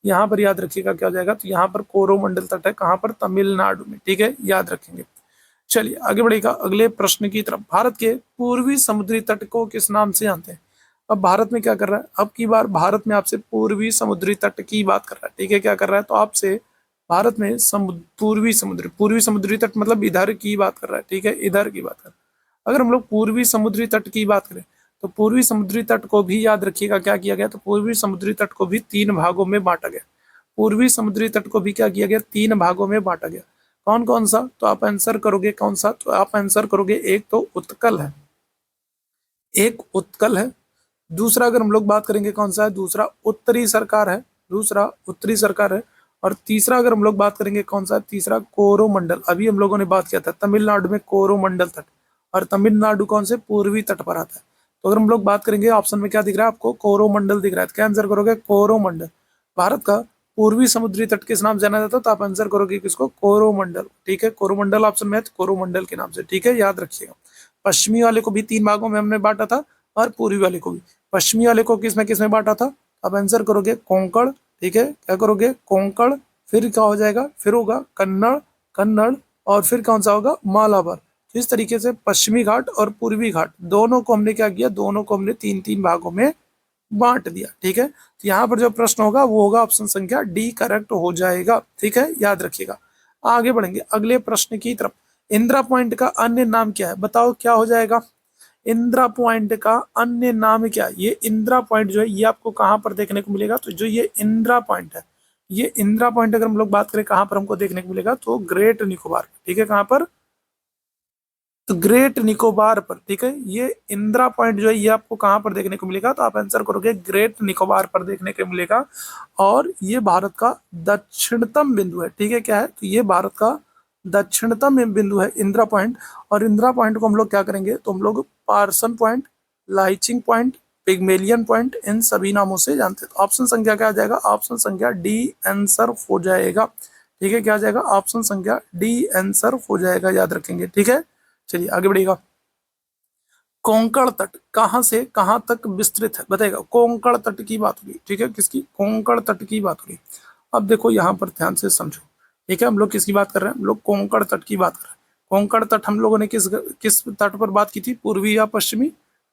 यहाँ पर याद रखिएगा क्या हो जाएगा, तो यहाँ पर कोरोमंडल तट है, कहाँ पर, तमिलनाडु में। ठीक है, याद रखेंगे। चलिए आगे बढ़ेगा अगले प्रश्न की तरफ। भारत के पूर्वी समुद्री तट को किस नाम से जानते हैं। अब भारत में क्या कर रहा है, अब की बार भारत में आपसे पूर्वी समुद्री तट की बात कर रहा है। ठीक है, क्या कर रहा है, तो आपसे भारत में पूर्वी समुद्री तट मतलब इधर की बात कर रहा है। ठीक है, इधर की बात कर रहा है। अगर हम लोग पूर्वी समुद्री तट की बात करें तो पूर्वी समुद्री तट को भी याद रखिएगा क्या किया गया, तो पूर्वी समुद्री तट को भी 3 भागों में बांटा गया। पूर्वी समुद्री तट को भी क्या किया गया, 3 भागों में बांटा गया। कौन कौन सा, तो आप आंसर करोगे कौन सा, तो आप आंसर करोगे एक तो उत्कल है, एक उत्कल है। दूसरा अगर हम लोग बात करेंगे कौन सा है, दूसरा उत्तरी सरकार है, दूसरा उत्तरी सरकार है। और तीसरा अगर हम लोग बात करेंगे कौन सा है, तीसरा कोरोमंडल। अभी हम लोगों ने बात किया था तमिलनाडु में कोरोमंडल तट, और तमिलनाडु कौन से, पूर्वी तट पर आता है। तो अगर हम लोग बात करेंगे ऑप्शन में क्या दिख रहा है आपको, कोरोमंडल दिख रहा है, तो क्या आंसर करोगे, कोरोमंडल। भारत का पूर्वी समुद्री तट किस नाम से जाना जाता है, तो आप आंसर करोगे किसको, कोरोमंडल। ठीक है, कोरोमंडल ऑप्शन में है तो कोरोमंडल के नाम से। ठीक है, याद रखिएगा। पश्चिमी वाले को भी 3 भागों में हमने बांटा था और पूर्वी वाले को भी। पश्चिमी वाले को किस में बांटा था, आप आंसर करोगे कोंकण। ठीक है, क्या करोगे, कोंकण। फिर क्या हो जाएगा, फिर होगा कन्नड़, कन्नड़, और फिर कौन सा होगा, मालाबार। तो इस तरीके से पश्चिमी घाट और पूर्वी घाट दोनों को हमने क्या किया, दोनों को हमने 3-3 भागों में बांट दिया। ठीक है, तो यहाँ पर जो प्रश्न होगा वो होगा ऑप्शन संख्या डी करेक्ट हो जाएगा। ठीक है, याद रखिएगा। आगे बढ़ेंगे अगले प्रश्न की तरफ। इंदिरा पॉइंट का अन्य नाम क्या है, बताओ क्या हो जाएगा। इंदिरा पॉइंट का अन्य नाम क्या है, ये इंदिरा पॉइंट जो है ये आपको कहाँ पर देखने को मिलेगा, तो जो ये इंदिरा पॉइंट है, ये इंदिरा पॉइंट अगर हम लोग बात करें कहाँ पर हमको देखने को मिलेगा, तो ग्रेट निकोबार। ठीक है, कहाँ पर, तो ग्रेट निकोबार पर। ठीक है, ये इंदिरा पॉइंट जो है ये आपको कहाँ पर देखने को मिलेगा, तो आप आंसर करोगे ग्रेट निकोबार पर देखने को मिलेगा। और ये भारत का दक्षिणतम बिंदु है। ठीक है, क्या है, तो ये भारत का दक्षिणतम बिंदु है इंदिरा पॉइंट। और इंदिरा पॉइंट को हम लोग क्या करेंगे, तो हम लोग Parson point, Laiching point, Pygmalion point, इन सभी नामों से जानते हैं। तो ऑप्शन संख्या क्या आ जाएगा, ऑप्शन संख्या डी आंसर हो जाएगा। ठीक है, क्या आ जाएगा, ऑप्शन संख्या डी आंसर हो जाएगा, याद रखेंगे। ठीक है, चलिए आगे बढ़िएगा। कोंकण तट कहां से कहां तक विस्तृत है, बताएगा। कोंकण तट की बात होगी। ठीक है, किसकी, कोंकण तट की बात होगी। अब देखो यहाँ पर ध्यान से समझो। ठीक है, हम लोग किसकी बात कर रहे हैं, हम लोग कोंकण तट की बात कर रहे हैं। कोंकण तट हम लोगों ने किस किस तट पर बात की थी, पूर्वी या पश्चिमी,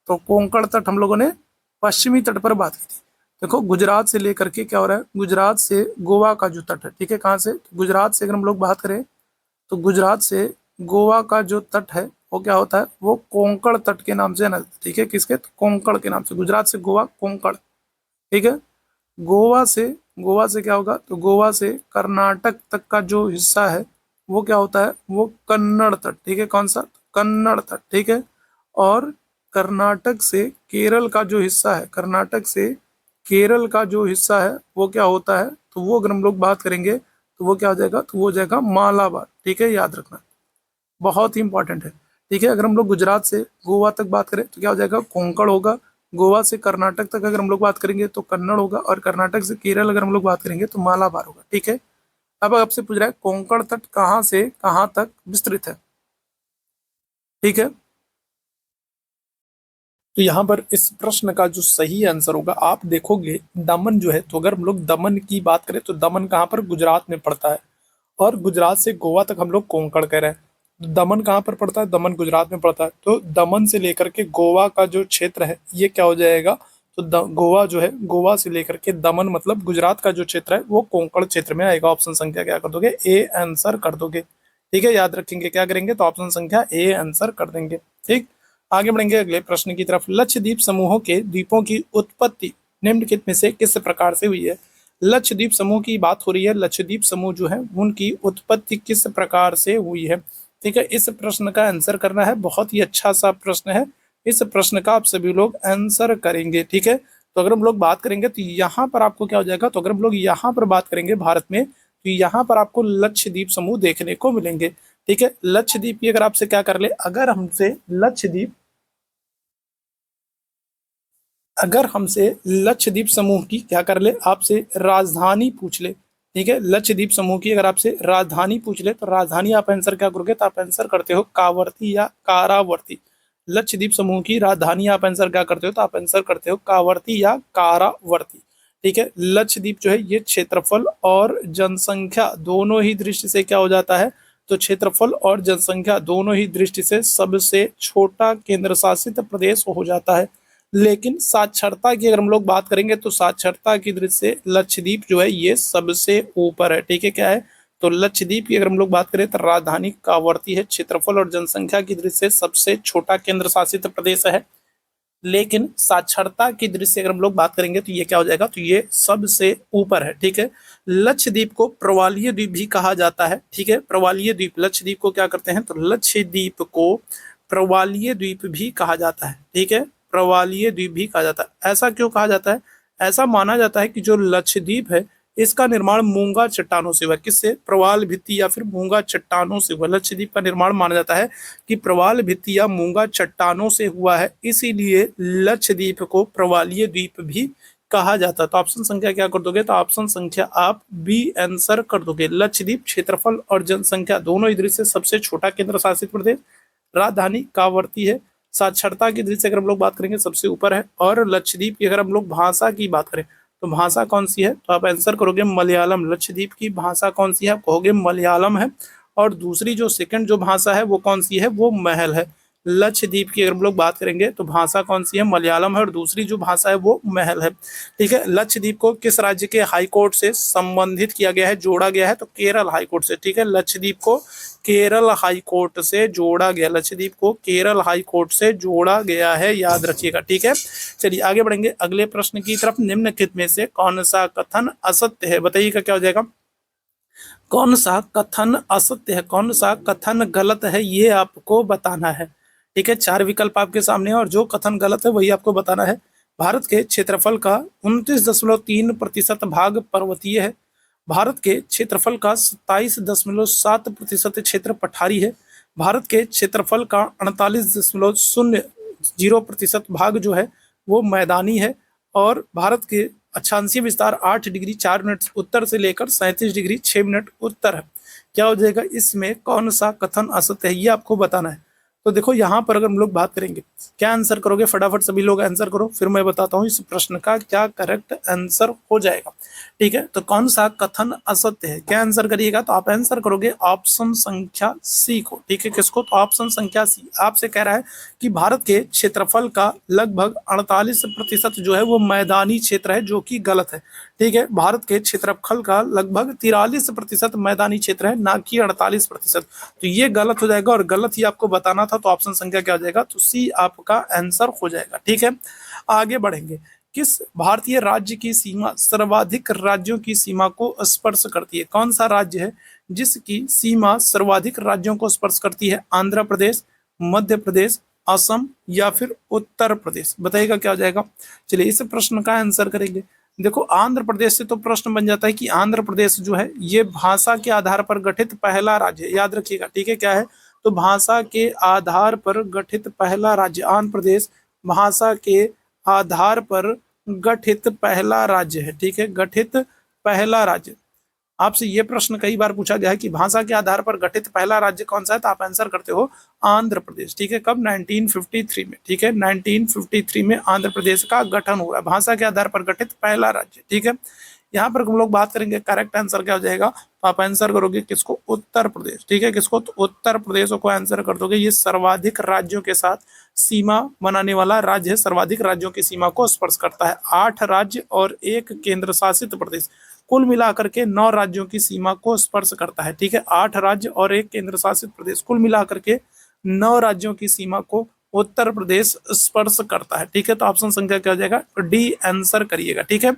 तो कोंकण तट हम लोगों ने पश्चिमी तट पर बात की थी। देखो गुजरात से लेकर के क्या हो रहा है, गुजरात से गोवा का जो तट है, ठीक है, कहाँ से, तो गुजरात से अगर हम लोग बात करें तो गुजरात से गोवा का जो तट है वो क्या होता है, वो कोंकण तट के नाम से जाना जाता है। ठीक है, किसके, तो कोंकण के नाम से, गुजरात से गोवा, कोंकण। ठीक है, गोवा से क्या होगा, तो गोवा से कर्नाटक तक का जो हिस्सा है वो क्या होता है, वो कन्नड़ तट। ठीक है, कौन सा, कन्नड़ तट। ठीक है, और कर्नाटक से केरल का जो हिस्सा है, कर्नाटक से केरल का जो हिस्सा है वो क्या होता है, तो वो अगर हम लोग बात करेंगे तो वो क्या हो जाएगा, तो वो हो जाएगा मालाबार। ठीक है, याद रखना, बहुत ही इंपॉर्टेंट है। ठीक है, अगर हम लोग गुजरात से गोवा तक बात करें तो क्या हो जाएगा, कोंकण होगा। गोवा से कर्नाटक तक अगर हम लोग बात करेंगे तो कन्नड़ होगा, और कर्नाटक से केरल अगर हम लोग बात करेंगे तो मालाबार होगा। ठीक है, अब आपसे पूछ रहा है कोंकण तट कहाँ से कहाँ तक विस्तृत है। ठीक है, तो यहाँ पर इस प्रश्न का जो सही आंसर होगा, आप देखोगे दमन जो है, तो अगर हम लोग दमन की बात करें तो दमन कहाँ पर, गुजरात में पड़ता है। और गुजरात से गोवा तक हम लोग कोंकण कह रहे हैं। दमन कहाँ पर पड़ता है, दमन गुजरात में पड़ता है। तो दमन से लेकर के गोवा का जो क्षेत्र है ये क्या हो जाएगा, तो गोवा जो है, गोवा से लेकर के दमन मतलब गुजरात का जो क्षेत्र है वो कोंकण क्षेत्र में आएगा। ऑप्शन संख्या क्या कर दोगे, ए आंसर कर दोगे। ठीक है, याद रखेंगे, क्या करेंगे तो ऑप्शन संख्या ए आंसर कर देंगे। ठीक, आगे बढ़ेंगे अगले प्रश्न की तरफ। लक्षद्वीप समूहों के द्वीपों की उत्पत्ति निम्नलिखित में से किस प्रकार से हुई है? लक्षद्वीप समूह की बात हो रही है। लक्षद्वीप समूह जो है उनकी उत्पत्ति किस प्रकार से हुई है? ठीक है, इस प्रश्न का आंसर करना है। बहुत ही अच्छा सा प्रश्न है, इस प्रश्न का आप सभी लोग आंसर करेंगे। ठीक है, तो अगर हम लोग बात करेंगे तो यहाँ पर आपको क्या हो जाएगा, तो अगर हम लोग यहाँ पर बात करेंगे भारत में, तो यहाँ पर आपको लक्षद्वीप समूह देखने को मिलेंगे। ठीक है, लक्षद्वीप की अगर आपसे क्या कर ले, अगर हमसे लक्षद्वीप समूह की क्या कर ले, आपसे राजधानी पूछ ले। ठीक है, लक्षद्वीप समूह की अगर आपसे राजधानी पूछ ले तो राजधानी आप आंसर क्या करोगे, तो आप आंसर करते हो कावर्ती या कारावर्ती। लक्षद्वीप समूह की राजधानी आप आंसर क्या करते हो, तो आप आंसर करते हो कावर्ती या कारावर्ती। ठीक है, लक्षद्वीप जो है ये क्षेत्रफल और जनसंख्या दोनों ही दृष्टि से क्या हो जाता है, तो क्षेत्रफल और जनसंख्या दोनों ही दृष्टि से सबसे छोटा केंद्र शासित प्रदेश हो जाता है। लेकिन साक्षरता की अगर हम लोग बात करेंगे तो साक्षरता की दृष्टि से लक्षद्वीप जो है ये सबसे ऊपर है। ठीक है, क्या है, तो लक्षद्वीप की अगर हम लोग बात करें तो राजधानी कावर्ती है, क्षेत्रफल और जनसंख्या की दृष्टि से सबसे छोटा केंद्र शासित प्रदेश है। लेकिन साक्षरता की दृष्टि से अगर हम लोग बात करेंगे तो ये क्या हो जाएगा, तो ये सबसे ऊपर है। ठीक है, लक्षद्वीप को प्रवालीय द्वीप भी कहा जाता है। ठीक है, प्रवालीय द्वीप, लक्षद्वीप को क्या करते हैं, तो लक्षद्वीप को प्रवालीय द्वीप भी कहा जाता है। ठीक है, प्रवालीय द्वीप भी कहा जाता है। ऐसा क्यों कहा जाता है? ऐसा माना जाता है कि जो लक्षद्वीप है इसका निर्माण मूंगा चट्टानों से हुआ। किससे? प्रवाल भित्ति या फिर मूंगा चट्टानों से हुआ। लक्षद्वीप का निर्माण माना जाता है कि प्रवाल भित्ति या मूंगा चट्टानों से हुआ है, इसीलिए लक्षद्वीप को प्रवालीय द्वीप भी कहा जाता है। तो ऑप्शन संख्या क्या कर दोगे, तो ऑप्शन संख्या आप बी आंसर कर दोगे। लक्षद्वीप क्षेत्रफल और जनसंख्या दोनों ही दृष्टि से सबसे छोटा केंद्र शासित प्रदेश, राजधानी कावर्ती है, साक्षरता की दृष्टि से अगर हम लोग बात करेंगे सबसे ऊपर है, और लक्षद्वीप की अगर हम लोग भाषा की बात करें तो भाषा कौन सी है, तो आप आंसर करोगे मलयालम। लक्षद्वीप की भाषा कौन सी है, आप कहोगे मलयालम है। और दूसरी जो सेकंड जो भाषा है वो कौन सी है, वो महल है। लक्षद्वीप की अगर हम लोग बात करेंगे तो भाषा कौन सी है, मलयालम है, और दूसरी जो भाषा है वो महल है। ठीक है, लक्षद्वीप को किस राज्य के हाई कोर्ट से संबंधित किया गया है, जोड़ा गया है, तो केरल हाई कोर्ट से। ठीक है, लक्षद्वीप को केरल हाई कोर्ट से जोड़ा गया, लक्षद्वीप को केरल हाई कोर्ट से जोड़ा गया है, याद रखिएगा। ठीक है, चलिए आगे बढ़ेंगे अगले प्रश्न की तरफ। निम्नलिखित में से कौन सा कथन असत्य है, बताइएगा क्या हो जाएगा। कौन सा कथन असत्य है, कौन सा कथन गलत है, ये आपको बताना है। ठीक है, चार विकल्प आपके सामने है और जो कथन गलत है वही आपको बताना है। भारत के क्षेत्रफल का 29.3% भाग पर्वतीय है। भारत के क्षेत्रफल का 27.7% क्षेत्र पठारी है। भारत के क्षेत्रफल का 48.00% भाग जो है वो मैदानी है। और भारत के अक्षांशीय विस्तार 8 डिग्री 4 मिनट उत्तर से लेकर 37 डिग्री 6 मिनट उत्तर है। क्या हो जाएगा, इसमें कौन सा कथन असत्य है, ये आपको बताना है। तो देखो यहाँ पर अगर हम लोग बात करेंगे, क्या आंसर करोगे, फटाफट सभी लोग आंसर करो, फिर मैं बताता हूँ इस प्रश्न का क्या करेक्ट आंसर हो जाएगा। ठीक है, तो कौन सा कथन असत्य है, क्या आंसर करिएगा, तो आप आंसर करोगे ऑप्शन संख्या सी को। ठीक है, किसको, तो ऑप्शन संख्या सी। आपसे कह रहा है कि भारत के क्षेत्रफल का लगभग 48% जो है वो मैदानी क्षेत्र है, जो कि गलत है। ठीक है, भारत के क्षेत्रफल का लगभग 43% मैदानी क्षेत्र है, ना कि 48%। तो ये गलत हो जाएगा और गलत ही आपको बताना था, तो ऑप्शन संख्या क्या हो जाएगा, तो सी आपका आंसर हो जाएगा। ठीक है, आगे बढ़ेंगे। किस भारतीय राज्य की सीमा सर्वाधिक राज्यों की सीमा को स्पर्श करती है, कौन सा राज्य है जिसकी सीमा सर्वाधिक राज्यों को स्पर्श करती है, आंध्र प्रदेश, मध्य प्रदेश, असम या फिर उत्तर प्रदेश, बताइएगा क्या हो जाएगा। चलिए इस प्रश्न का आंसर करेंगे। देखो आंध्र प्रदेश से तो प्रश्न बन जाता है कि आंध्र प्रदेश जो है ये भाषा के आधार पर गठित पहला राज्य है, याद रखिएगा। ठीक है, क्या है, तो भाषा के आधार पर गठित पहला राज्य आंध्र प्रदेश भाषा के आधार पर गठित पहला राज्य है। ठीक है, गठित पहला राज्य। आपसे ये प्रश्न कई बार पूछा गया है कि भाषा के आधार पर गठित पहला राज्य कौन सा है, तो आप आंसर करते हो आंध्र प्रदेश। ठीक है, कब, 1953 में। ठीक है, 1953 में आंध्र प्रदेश का गठन हुआ, भाषा के आधार पर गठित पहला राज्य। ठीक है, यहाँ पर हम लोग बात करेंगे करेक्ट आंसर क्या हो जाएगा, तो आप आंसर करोगे किसको, उत्तर प्रदेश। ठीक है, किसको, तो उत्तर प्रदेश को आंसर कर दोगे। ये सर्वाधिक राज्यों के साथ सीमा बनाने वाला राज्य है, सर्वाधिक राज्यों की सीमा को स्पर्श करता है। 8 राज्य और 1 केंद्र शासित प्रदेश। कुल मिलाकर के 9 राज्यों की सीमा को स्पर्श करता है। ठीक है, 8 राज्य और एक केंद्र शासित प्रदेश, कुल मिलाकर के 9 राज्यों की सीमा को उत्तर प्रदेश स्पर्श करता है। ठीक है, तो ऑप्शन संख्या क्या हो जाएगा, तो डी आंसर करिएगा। ठीक है,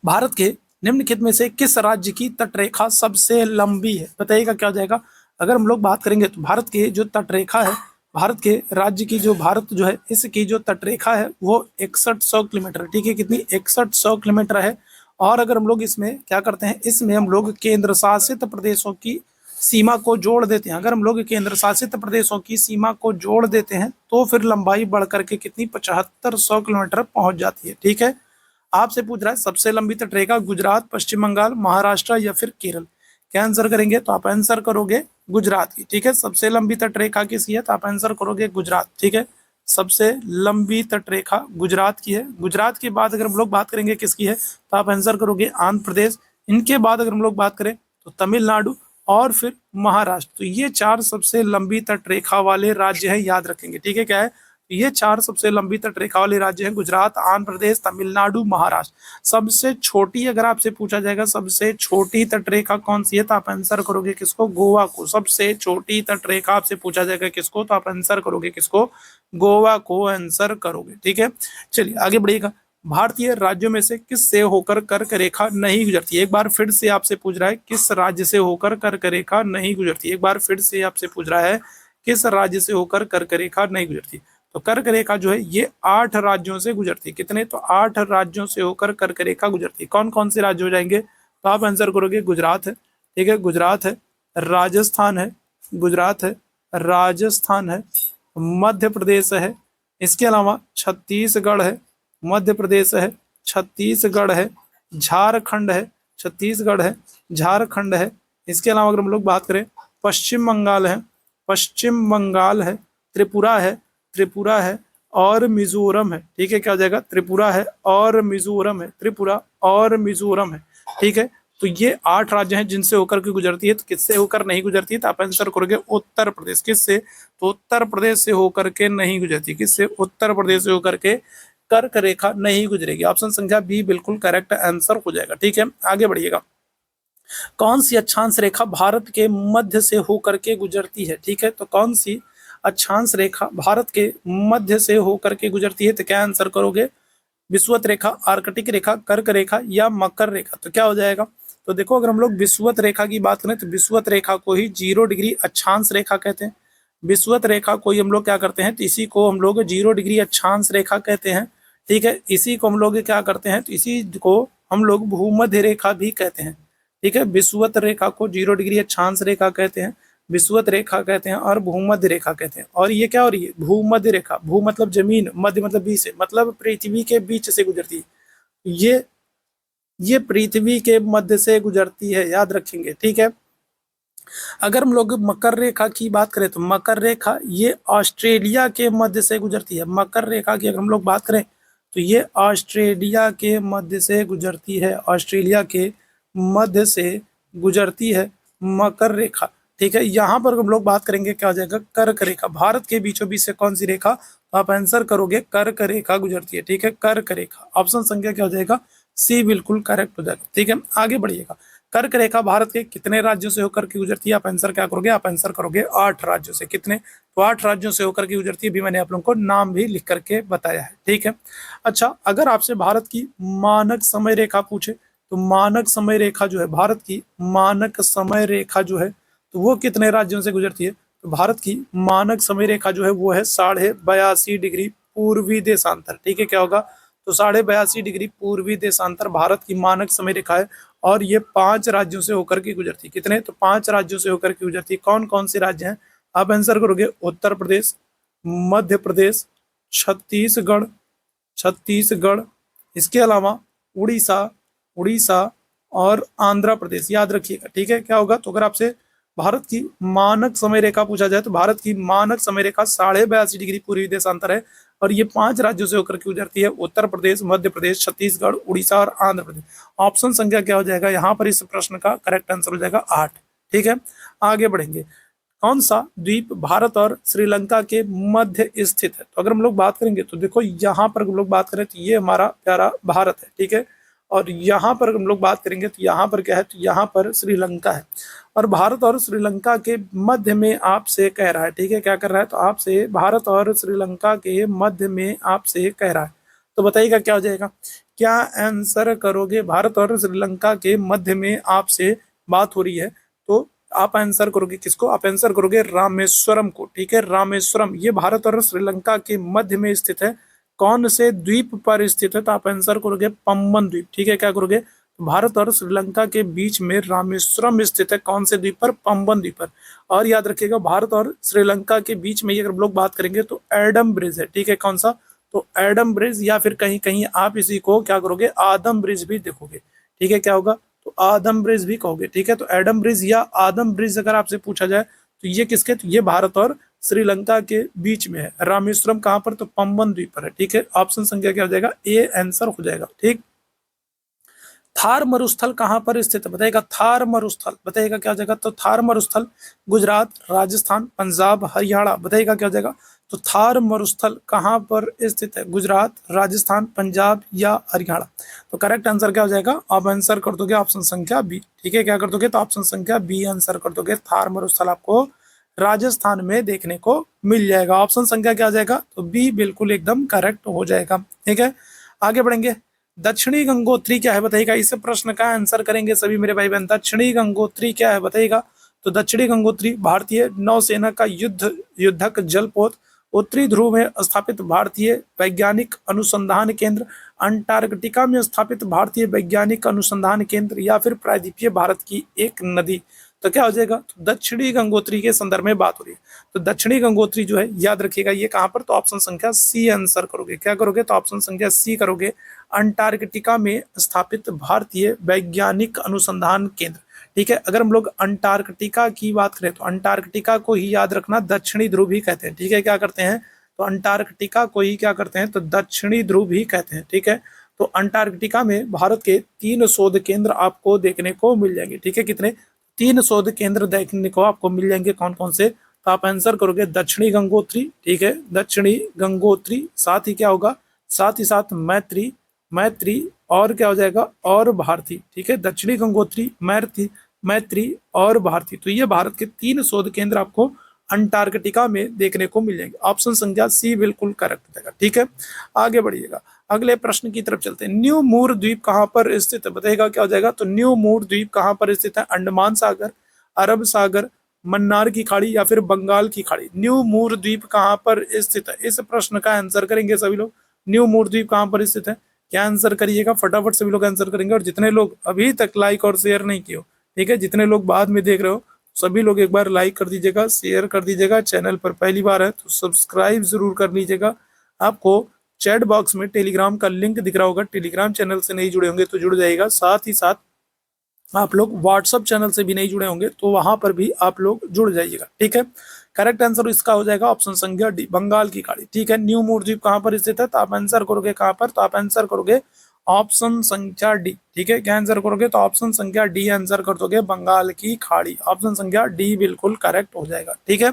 भारत के निम्नलिखित में से किस राज्य की तटरेखा सबसे लंबी है, बताइएगा क्या हो जाएगा। अगर हम लोग बात करेंगे तो भारत की जो तटरेखा है, भारत के राज्य की जो भारत जो है इसकी जो तटरेखा है वो 6100 किलोमीटर। ठीक है, कितनी, 6100 किलोमीटर है। और अगर हम लोग इसमें क्या करते हैं, इसमें हम लोग केंद्र शासित प्रदेशों की सीमा को जोड़ देते हैं। अगर हम लोग केंद्र शासित प्रदेशों की सीमा को जोड़ देते हैं तो फिर लंबाई बढ़ करके कितनी, 7500 किलोमीटर पहुंच जाती है। ठीक है, आपसे पूछ रहा है सबसे लंबी तटरेखा गुजरात, पश्चिम बंगाल, महाराष्ट्र या फिर केरल, क्या आंसर करेंगे, तो आप आंसर करोगे गुजरात की। ठीक है, सबसे लंबी तटरेखा किसकी है, तो आप आंसर करोगे गुजरात। ठीक है, सबसे लंबी तटरेखा गुजरात की है। गुजरात के बाद अगर हम लोग बात करेंगे किसकी है, तो आप आंसर करोगे आंध्र प्रदेश। इनके बाद अगर हम लोग बात करें तो तमिलनाडु और फिर महाराष्ट्र। तो ये 4 सबसे लंबी तटरेखा वाले राज्य हैं, याद रखेंगे। ठीक है, क्या है, ये 4 सबसे लंबी तटरेखा वाले राज्य हैं, गुजरात, आंध्र प्रदेश, तमिलनाडु, महाराष्ट्र। सबसे छोटी अगर आपसे पूछा जाएगा सबसे छोटी तटरेखा कौन सी है, तो आप आंसर करोगे किसको, गोवा को। सबसे छोटी तटरेखा आपसे पूछा जाएगा किसको, तो आप आंसर करोगे किसको, गोवा को आंसर करोगे। ठीक है, चलिए आगे बढ़िएगा। भारतीय राज्यों में से किस से होकर कर्क रेखा नहीं गुजरती, एक बार फिर से आपसे पूछ रहा है किस राज्य से होकर कर्क रेखा नहीं गुजरती, एक बार फिर से आपसे पूछ रहा है किस राज्य से होकर कर्क रेखा नहीं गुजरती। तो कर्क रेखा जो है ये 8 राज्यों से गुजरती है। कितने, तो 8 राज्यों से होकर कर्क रेखा गुजरती है। कौन कौन से राज्य हो जाएंगे, तो आप आंसर करोगे गुजरात है। ठीक है, गुजरात है, राजस्थान है, गुजरात है, राजस्थान है, मध्य प्रदेश है, इसके अलावा छत्तीसगढ़ है, मध्य प्रदेश है, छत्तीसगढ़ है, झारखंड है, छत्तीसगढ़ है, झारखंड है, इसके अलावा अगर हम लोग बात करें पश्चिम बंगाल है, पश्चिम बंगाल है, त्रिपुरा है, त्रिपुरा है और मिजोरम है। ठीक है, क्या हो जाएगा, त्रिपुरा है और मिजोरम है, त्रिपुरा और मिजोरम है। ठीक है, तो ये 8 राज्य हैं जिनसे होकर के गुजरती है। तो किससे होकर नहीं गुजरती, तो आप आंसर करोगे उत्तर प्रदेश। किससे, तो उत्तर प्रदेश से होकर के नहीं गुजरती। किससे, उत्तर प्रदेश से होकर के कर्क रेखा नहीं गुजरेगी। ऑप्शन संख्या बी बिल्कुल करेक्ट आंसर हो जाएगा। ठीक है, आगे बढ़िएगा। कौन सी अक्षांश रेखा भारत के मध्य से होकर के गुजरती है। ठीक है, तो कौन सी अक्षांश रेखा भारत के मध्य से होकर के गुजरती है, तो क्या आंसर करोगे, विषुवत रेखा, आर्कटिक रेखा, कर्क रेखा या मकर रेखा। तो क्या हो जाएगा, तो देखो अगर हम लोग विषुवत रेखा की बात करें तो विषुवत रेखा को ही 0 डिग्री अक्षांश रेखा कहते हैं। विषुवत रेखा को ही हम लोग क्या करते हैं, तो इसी को हम लोग 0 डिग्री अक्षांश रेखा कहते हैं। ठीक है, इसी को हम लोग क्या करते हैं, तो इसी को हम लोग भूमध्य रेखा भी कहते हैं। ठीक है, विषुवत रेखा को 0 डिग्री अक्षांश रेखा कहते हैं, विषुवत रेखा कहते हैं और भूमध्य रेखा कहते हैं। और ये क्या हो रही है, भूमध्य रेखा, भू मतलब जमीन, मध्य मतलब बीच से, मतलब पृथ्वी के बीच से गुजरती है। ये पृथ्वी के मध्य से गुजरती है, याद रखेंगे। ठीक है, अगर हम लोग मकर रेखा की बात करें तो मकर रेखा ये ऑस्ट्रेलिया के मध्य से गुजरती है। मकर रेखा की अगर हम लोग बात करें तो ये ऑस्ट्रेलिया के मध्य से गुजरती है, ऑस्ट्रेलिया के मध्य से गुजरती है मकर रेखा। ठीक है, यहाँ पर हम लोग बात करेंगे क्या हो जाएगा, कर्क रेखा। भारत के बीचों बीच से कौन सी रेखा, तो आप आंसर करोगे कर्क रेखा गुजरती है। ठीक है, कर्क रेखा, ऑप्शन संख्या क्या हो जाएगा, सी बिल्कुल करेक्ट हो जाएगा। ठीक है, आगे बढ़िएगा। कर्क रेखा भारत के कितने राज्यों से होकर के गुजरती है, आप आंसर क्या करोगे, आप आंसर करोगे 8 राज्यों से। कितने, तो 8 राज्यों से होकर के गुजरती है। भी मैंने आप लोगों को नाम भी लिख करके बताया है। ठीक है, अच्छा अगर आपसे भारत की मानक समय रेखा पूछे तो मानक समय रेखा जो है, भारत की मानक समय रेखा जो है तो वो कितने राज्यों से गुजरती है, तो भारत की मानक समय रेखा जो है वो है 82.5 डिग्री पूर्वी देशांतर। ठीक है, क्या होगा, तो 82.5 डिग्री पूर्वी देशांतर भारत की मानक समय रेखा है। और ये 5 राज्यों से होकर के गुजरती है। कितने, तो 5 राज्यों से होकर के गुजरती है। कौन कौन से राज्य हैं, आप आंसर करोगे उत्तर प्रदेश, मध्य प्रदेश, छत्तीसगढ़, छत्तीसगढ़, इसके अलावा उड़ीसा, उड़ीसा और आंध्र प्रदेश, याद रखिएगा। ठीक है, क्या होगा, तो अगर आपसे भारत की मानक समय रेखा पूछा जाए तो भारत की मानक समय रेखा 82.5 डिग्री पूर्वी देशांतर है। और ये 5 राज्यों से होकर के गुजरती है, उत्तर प्रदेश, मध्य प्रदेश, छत्तीसगढ़, उड़ीसा और आंध्र प्रदेश। ऑप्शन संख्या क्या हो जाएगा, यहाँ पर इस प्रश्न का करेक्ट आंसर हो जाएगा 8। ठीक है, आगे बढ़ेंगे। कौन सा द्वीप भारत और श्रीलंका के मध्य स्थित है, तो अगर हम लोग बात करेंगे तो देखो यहाँ पर हम लोग बात करें तो ये हमारा प्यारा भारत है। ठीक है, और यहाँ पर हम लोग बात करेंगे तो यहाँ पर क्या है, तो यहाँ पर श्रीलंका है। और भारत और श्रीलंका के मध्य में आपसे कह रहा है, ठीक है, क्या कर रहा है, तो आपसे भारत और श्रीलंका के मध्य में आपसे कह रहा है। तो बताइएगा क्या हो जाएगा, क्या आंसर करोगे, भारत और श्रीलंका के मध्य में आपसे बात हो रही है, तो आप आंसर करोगे किसको, आप आंसर करोगे रामेश्वरम को, ठीक है। रामेश्वरम ये भारत और श्रीलंका के मध्य में स्थित है। कौन से द्वीप पर स्थित है, तो आप आंसर करोगे पंबन द्वीप, ठीक है। क्या करोगे, भारत और श्रीलंका के बीच में रामेश्वरम स्थित है। कौन से द्वीप पर, पंबन द्वीप पर। और याद रखिएगा भारत और श्रीलंका के बीच में अगर हम लोग बात करेंगे तो एडम ब्रिज है, ठीक है। कौन सा, तो एडम ब्रिज, या फिर कहीं कहीं आप इसी को क्या करोगे, आदम ब्रिज भी देखोगे, ठीक है। क्या होगा, तो आदम ब्रिज भी कहोगे, ठीक है। तो एडम ब्रिज या आदम ब्रिज अगर आपसे पूछा जाए तो ये किसके, तो ये भारत और श्रीलंका के बीच में है। रामेश्वरम कहाँ पर, तो पंबन द्वीप पर है, ठीक है। ऑप्शन संख्या क्या हो जाएगा, ए आंसर हो जाएगा, ठीक। थार मरुस्थल कहाँ पर स्थित है, बताइएगा, थार मरुस्थल, बताइएगा क्या हो जाएगा, तो थार मरुस्थल गुजरात, राजस्थान, पंजाब, हरियाणा, बताइएगा क्या हो जाएगा, तो थार मरुस्थल कहाँ पर स्थित है, गुजरात, राजस्थान, पंजाब या हरियाणा। तो करेक्ट आंसर क्या हो जाएगा, आप आंसर कर दोगे ऑप्शन संख्या बी, ठीक है। क्या कर दोगे, तो ऑप्शन संख्या बी आंसर कर दोगे। थार मरुस्थल आपको राजस्थान में देखने को मिल जाएगा। ऑप्शन संख्या क्या आ जाएगा, तो बी बिल्कुल एकदम करेक्ट हो जाएगा, ठीक है। आगे बढ़ेंगे, दक्षिणी गंगोत्री क्या है, बताइएगा। इस प्रश्न का आंसर करेंगे सभी मेरे भाई बहन। दक्षिणी गंगोत्री क्या है, बताइएगा। तो दक्षिणी गंगोत्री भारतीय नौसेना का युद्धक जलपोत, उत्तरी ध्रुव में स्थापित भारतीय वैज्ञानिक अनुसंधान केंद्र, अंटार्कटिका में स्थापित भारतीय वैज्ञानिक अनुसंधान केंद्र, या फिर प्रायद्वीपीय भारत की एक नदी। तो क्या हो जाएगा, तो दक्षिणी गंगोत्री के संदर्भ में बात हो रही है। तो दक्षिणी गंगोत्री जो है, याद रखिएगा ये कहाँ पर, तो ऑप्शन संख्या सी आंसर करोगे। क्या करोगे, तो ऑप्शन संख्या सी करोगे, अंटार्कटिका में स्थापित भारतीय वैज्ञानिक अनुसंधान केंद्र, ठीक है। अगर हम लोग अंटार्कटिका की बात करें तो अंटार्कटिका को ही याद रखना दक्षिणी ध्रुव ही कहते हैं, ठीक है। क्या करते हैं, तो अंटार्कटिका को ही क्या करते हैं, तो दक्षिणी ध्रुव ही कहते हैं, ठीक है। तो अंटार्कटिका में भारत के 3 शोध केंद्र आपको देखने को मिल जाएंगे, ठीक है। कितने, 3 शोध केंद्र देखने को आपको मिल जाएंगे। कौन कौन से, तो आप आंसर करोगे दक्षिणी गंगोत्री, ठीक है, दक्षिणी गंगोत्री। साथ ही क्या होगा, साथ ही साथ मैत्री, मैत्री और क्या हो जाएगा, और भारती, ठीक है। दक्षिणी गंगोत्री, मैत्री, मैत्री और भारती। तो ये भारत के 3 शोध केंद्र आपको अंटार्कटिका में देखने को मिल जाएंगे। ऑप्शन संख्या सी बिल्कुल करेक्ट हो जाएगा, ठीक है। आगे बढ़िएगा, अगले प्रश्न की तरफ चलते हैं। न्यू मूर द्वीप कहाँ पर स्थित है, बताइएगा क्या हो जाएगा, तो न्यू मूर द्वीप कहाँ पर स्थित है, अंडमान सागर, अरब सागर, मन्नार की खाड़ी या फिर बंगाल की खाड़ी। न्यू मूर द्वीप कहाँ पर स्थित है, इस प्रश्न का आंसर करेंगे सभी लोग। न्यू मूर द्वीप कहाँ पर स्थित है, क्या आंसर करिएगा, फटाफट सभी लोग आंसर करेंगे। और जितने लोग अभी तक लाइक और शेयर नहीं किए हो, ठीक है, जितने लोग बाद में देख रहे हो, सभी लोग एक बार लाइक कर दीजिएगा, शेयर कर दीजिएगा। चैनल पर पहली बार है तो सब्सक्राइब जरूर कर लीजिएगा। आपको चैट बॉक्स में टेलीग्राम का लिंक दिख रहा होगा, टेलीग्राम चैनल से नहीं जुड़े होंगे तो जुड़ जाइएगा। साथ ही साथ आप लोग व्हाट्सअप चैनल से भी नहीं जुड़े होंगे तो वहां पर भी आप लोग जुड़ जाइएगा, ठीक है। करेक्ट आंसर इसका हो जाएगा ऑप्शन संख्या डी, बंगाल की खाड़ी, ठीक है। न्यू मूर द्वीप कहाँ पर स्थित है, तो आप आंसर करोगे कहाँ पर, तो आप आंसर करोगे ऑप्शन संख्या डी, ठीक है। क्या आंसर करोगे, तो ऑप्शन संख्या डी आंसर कर दोगे, बंगाल की खाड़ी। ऑप्शन संख्या डी बिल्कुल करेक्ट हो जाएगा, ठीक है।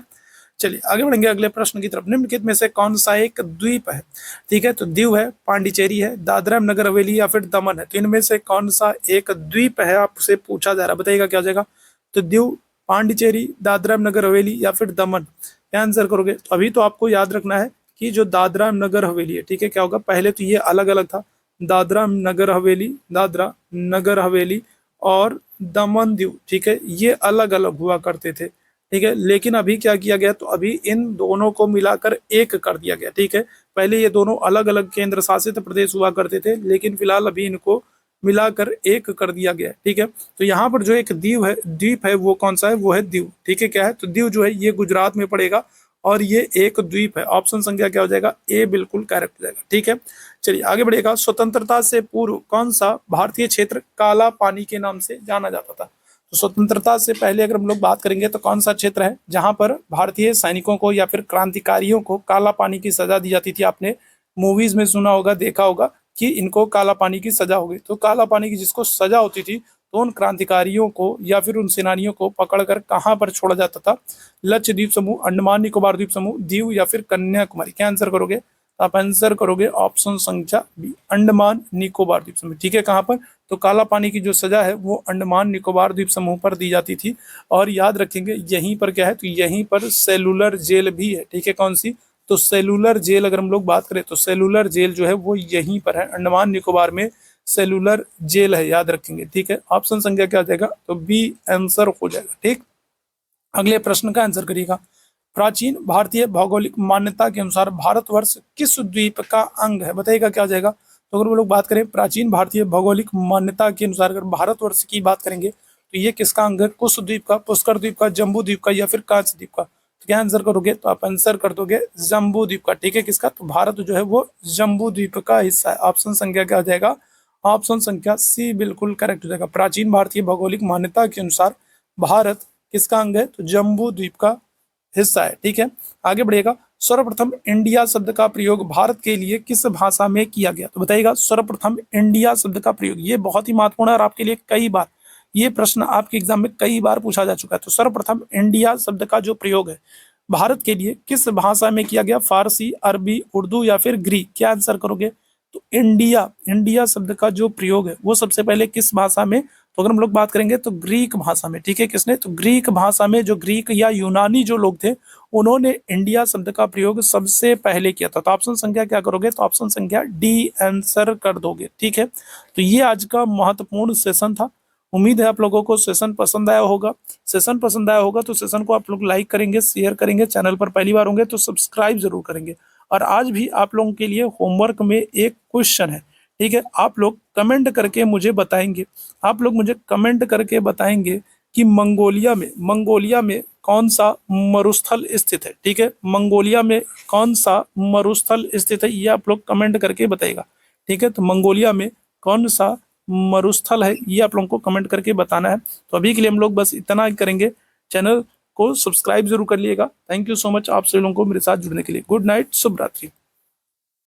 चलिए आगे बढ़ेंगे अगले प्रश्न की तरफ। निम्नलिखित में से कौन सा एक द्वीप है, ठीक है। तो दीव है, पांडिचेरी है, दादरा नगर हवेली या फिर दमन है। तो इनमें से कौन सा एक द्वीप है आपसे पूछा जा रहा है, बताइएगा क्या हो जाएगा, तो दीव, पांडिचेरी, दादरा नगर हवेली या फिर दमन। क्या आंसर करोगे, तो अभी तो आपको याद रखना है कि जो दादरा नगर हवेली है, ठीक है, क्या होगा, पहले तो ये अलग अलग था, दादरा नगर हवेली, दादरा नगर हवेली और दमन दीव, ठीक है, ये अलग अलग हुआ करते थे, ठीक है। लेकिन अभी क्या किया गया, तो अभी इन दोनों को मिलाकर एक कर दिया गया, ठीक है। पहले ये दोनों अलग अलग केंद्र शासित प्रदेश हुआ करते थे, लेकिन फिलहाल अभी इनको मिलाकर एक कर दिया गया, ठीक है। तो यहाँ पर जो एक द्वीप है वो कौन सा है, वो है दीव, ठीक है। क्या है, तो दीव जो है ये गुजरात में पड़ेगा और ये एक द्वीप है। ऑप्शन संख्या क्या हो जाएगा, ए बिल्कुल करेक्ट हो जाएगा, ठीक है। चलिए आगे बढ़िएगा। स्वतंत्रता से पूर्व कौन सा भारतीय क्षेत्र काला पानी के नाम से जाना जाता था। तो स्वतंत्रता से पहले अगर हम लोग बात करेंगे तो कौन सा क्षेत्र है जहां पर भारतीय सैनिकों को या फिर क्रांतिकारियों को काला पानी की सजा दी जाती थी। आपने मूवीज में सुना होगा, देखा होगा कि इनको काला पानी की सजा हो गई। तो काला पानी की जिसको सजा होती थी तो उन क्रांतिकारियों को या फिर उन सेनानियों को पकड़कर कहां पर छोड़ा जाता था, लक्षद्वीप समूह, अंडमान निकोबार द्वीप समूह, दीव या फिर कन्याकुमारी। क्या आंसर करोगे, तो आप आंसर करोगे ऑप्शन संख्या बी, अंडमान निकोबार द्वीप समूह। ठीक है, कहाँ पर? तो काला पानी की जो सजा है वो अंडमान निकोबार द्वीप समूह पर दी जाती थी। और याद रखेंगे यहीं पर क्या है, तो यहीं पर सेलुलर जेल भी है। ठीक है, कौन सी? तो सेलुलर जेल अगर हम लोग बात करें तो सेलुलर जेल जो है वो यहीं पर है, अंडमान निकोबार में सेलुलर जेल है, याद रखेंगे। ठीक है, ऑप्शन संख्या क्या आ जाएगा? तो बी आंसर हो जाएगा। ठीक, अगले प्रश्न का आंसर करिएगा। प्राचीन भारतीय भौगोलिक मान्यता के अनुसार भारतवर्ष किस द्वीप का अंग है? बताइएगा क्या आ जाएगा। तो अगर वो लोग बात करें प्राचीन भारतीय भौगोलिक मान्यता के अनुसार अगर भारतवर्ष की बात करेंगे तो ये किसका अंग है? कुश द्वीप का, पुष्कर द्वीप का, जम्बू द्वीप का या फिर कांच द्वीप का? तो क्या आंसर करोगे? तो आप आंसर कर दोगे जम्बू द्वीप का। ठीक है, किसका? तो भारत जो है वो जम्बू द्वीप का हिस्सा है। ऑप्शन संख्या क्या आ जाएगा? ऑप्शन संख्या सी बिल्कुल करेक्ट हो जाएगा। प्राचीन भारतीय भौगोलिक मान्यता के अनुसार भारत किसका अंग है? तो जम्बू द्वीप का हिस्सा है। ठीक है, आगे बढ़िएगा। सर्वप्रथम इंडिया शब्द का प्रयोग भारत के लिए किस भाषा में किया गया? तो बताइएगा सर्वप्रथम इंडिया शब्द का प्रयोग, ये बहुत ही महत्वपूर्ण है और आपके लिए कई बार ये प्रश्न आपके एग्जाम में कई बार पूछा जा चुका है। तो सर्वप्रथम इंडिया शब्द का जो प्रयोग है भारत के लिए किस भाषा में किया गया? फारसी, अरबी, उर्दू या फिर ग्रीक? क्या आंसर करोगे? तो इंडिया, इंडिया शब्द का जो प्रयोग है वो सबसे पहले किस भाषा में? तो अगर हम लोग बात करेंगे तो ग्रीक भाषा में। ठीक है, किसने? तो ग्रीक भाषा में, जो ग्रीक या यूनानी जो लोग थे उन्होंने इंडिया शब्द का प्रयोग सबसे पहले किया था। तो ऑप्शन संख्या क्या करोगे? तो ऑप्शन संख्या डी आंसर कर दोगे। ठीक है, तो ये आज का महत्वपूर्ण सेशन था। उम्मीद है आप लोगों को सेशन पसंद आया होगा। सेशन पसंद आया होगा तो सेशन को आप लोग लाइक करेंगे, शेयर करेंगे, चैनल पर पहली बार होंगे तो सब्सक्राइब जरूर करेंगे। और आज भी आप लोगों के लिए होमवर्क में एक क्वेश्चन है। ठीक है, आप लोग कमेंट करके मुझे बताएंगे, आप लोग मुझे कमेंट करके बताएंगे कि मंगोलिया में कौन सा मरुस्थल स्थित है। ठीक है, मंगोलिया में कौन सा मरुस्थल स्थित है ये आप लोग कमेंट करके बताइएगा। ठीक है, तो मंगोलिया में कौन सा मरुस्थल है ये आप लोगों को कमेंट करके बताना है। तो अभी के लिए हम लोग बस इतना ही करेंगे। चैनल को सब्सक्राइब जरूर कर लिएगा। थैंक यू सो मच आप सभी लोगों को मेरे साथ जुड़ने के लिए। गुड नाइट, शुभ रात्रि।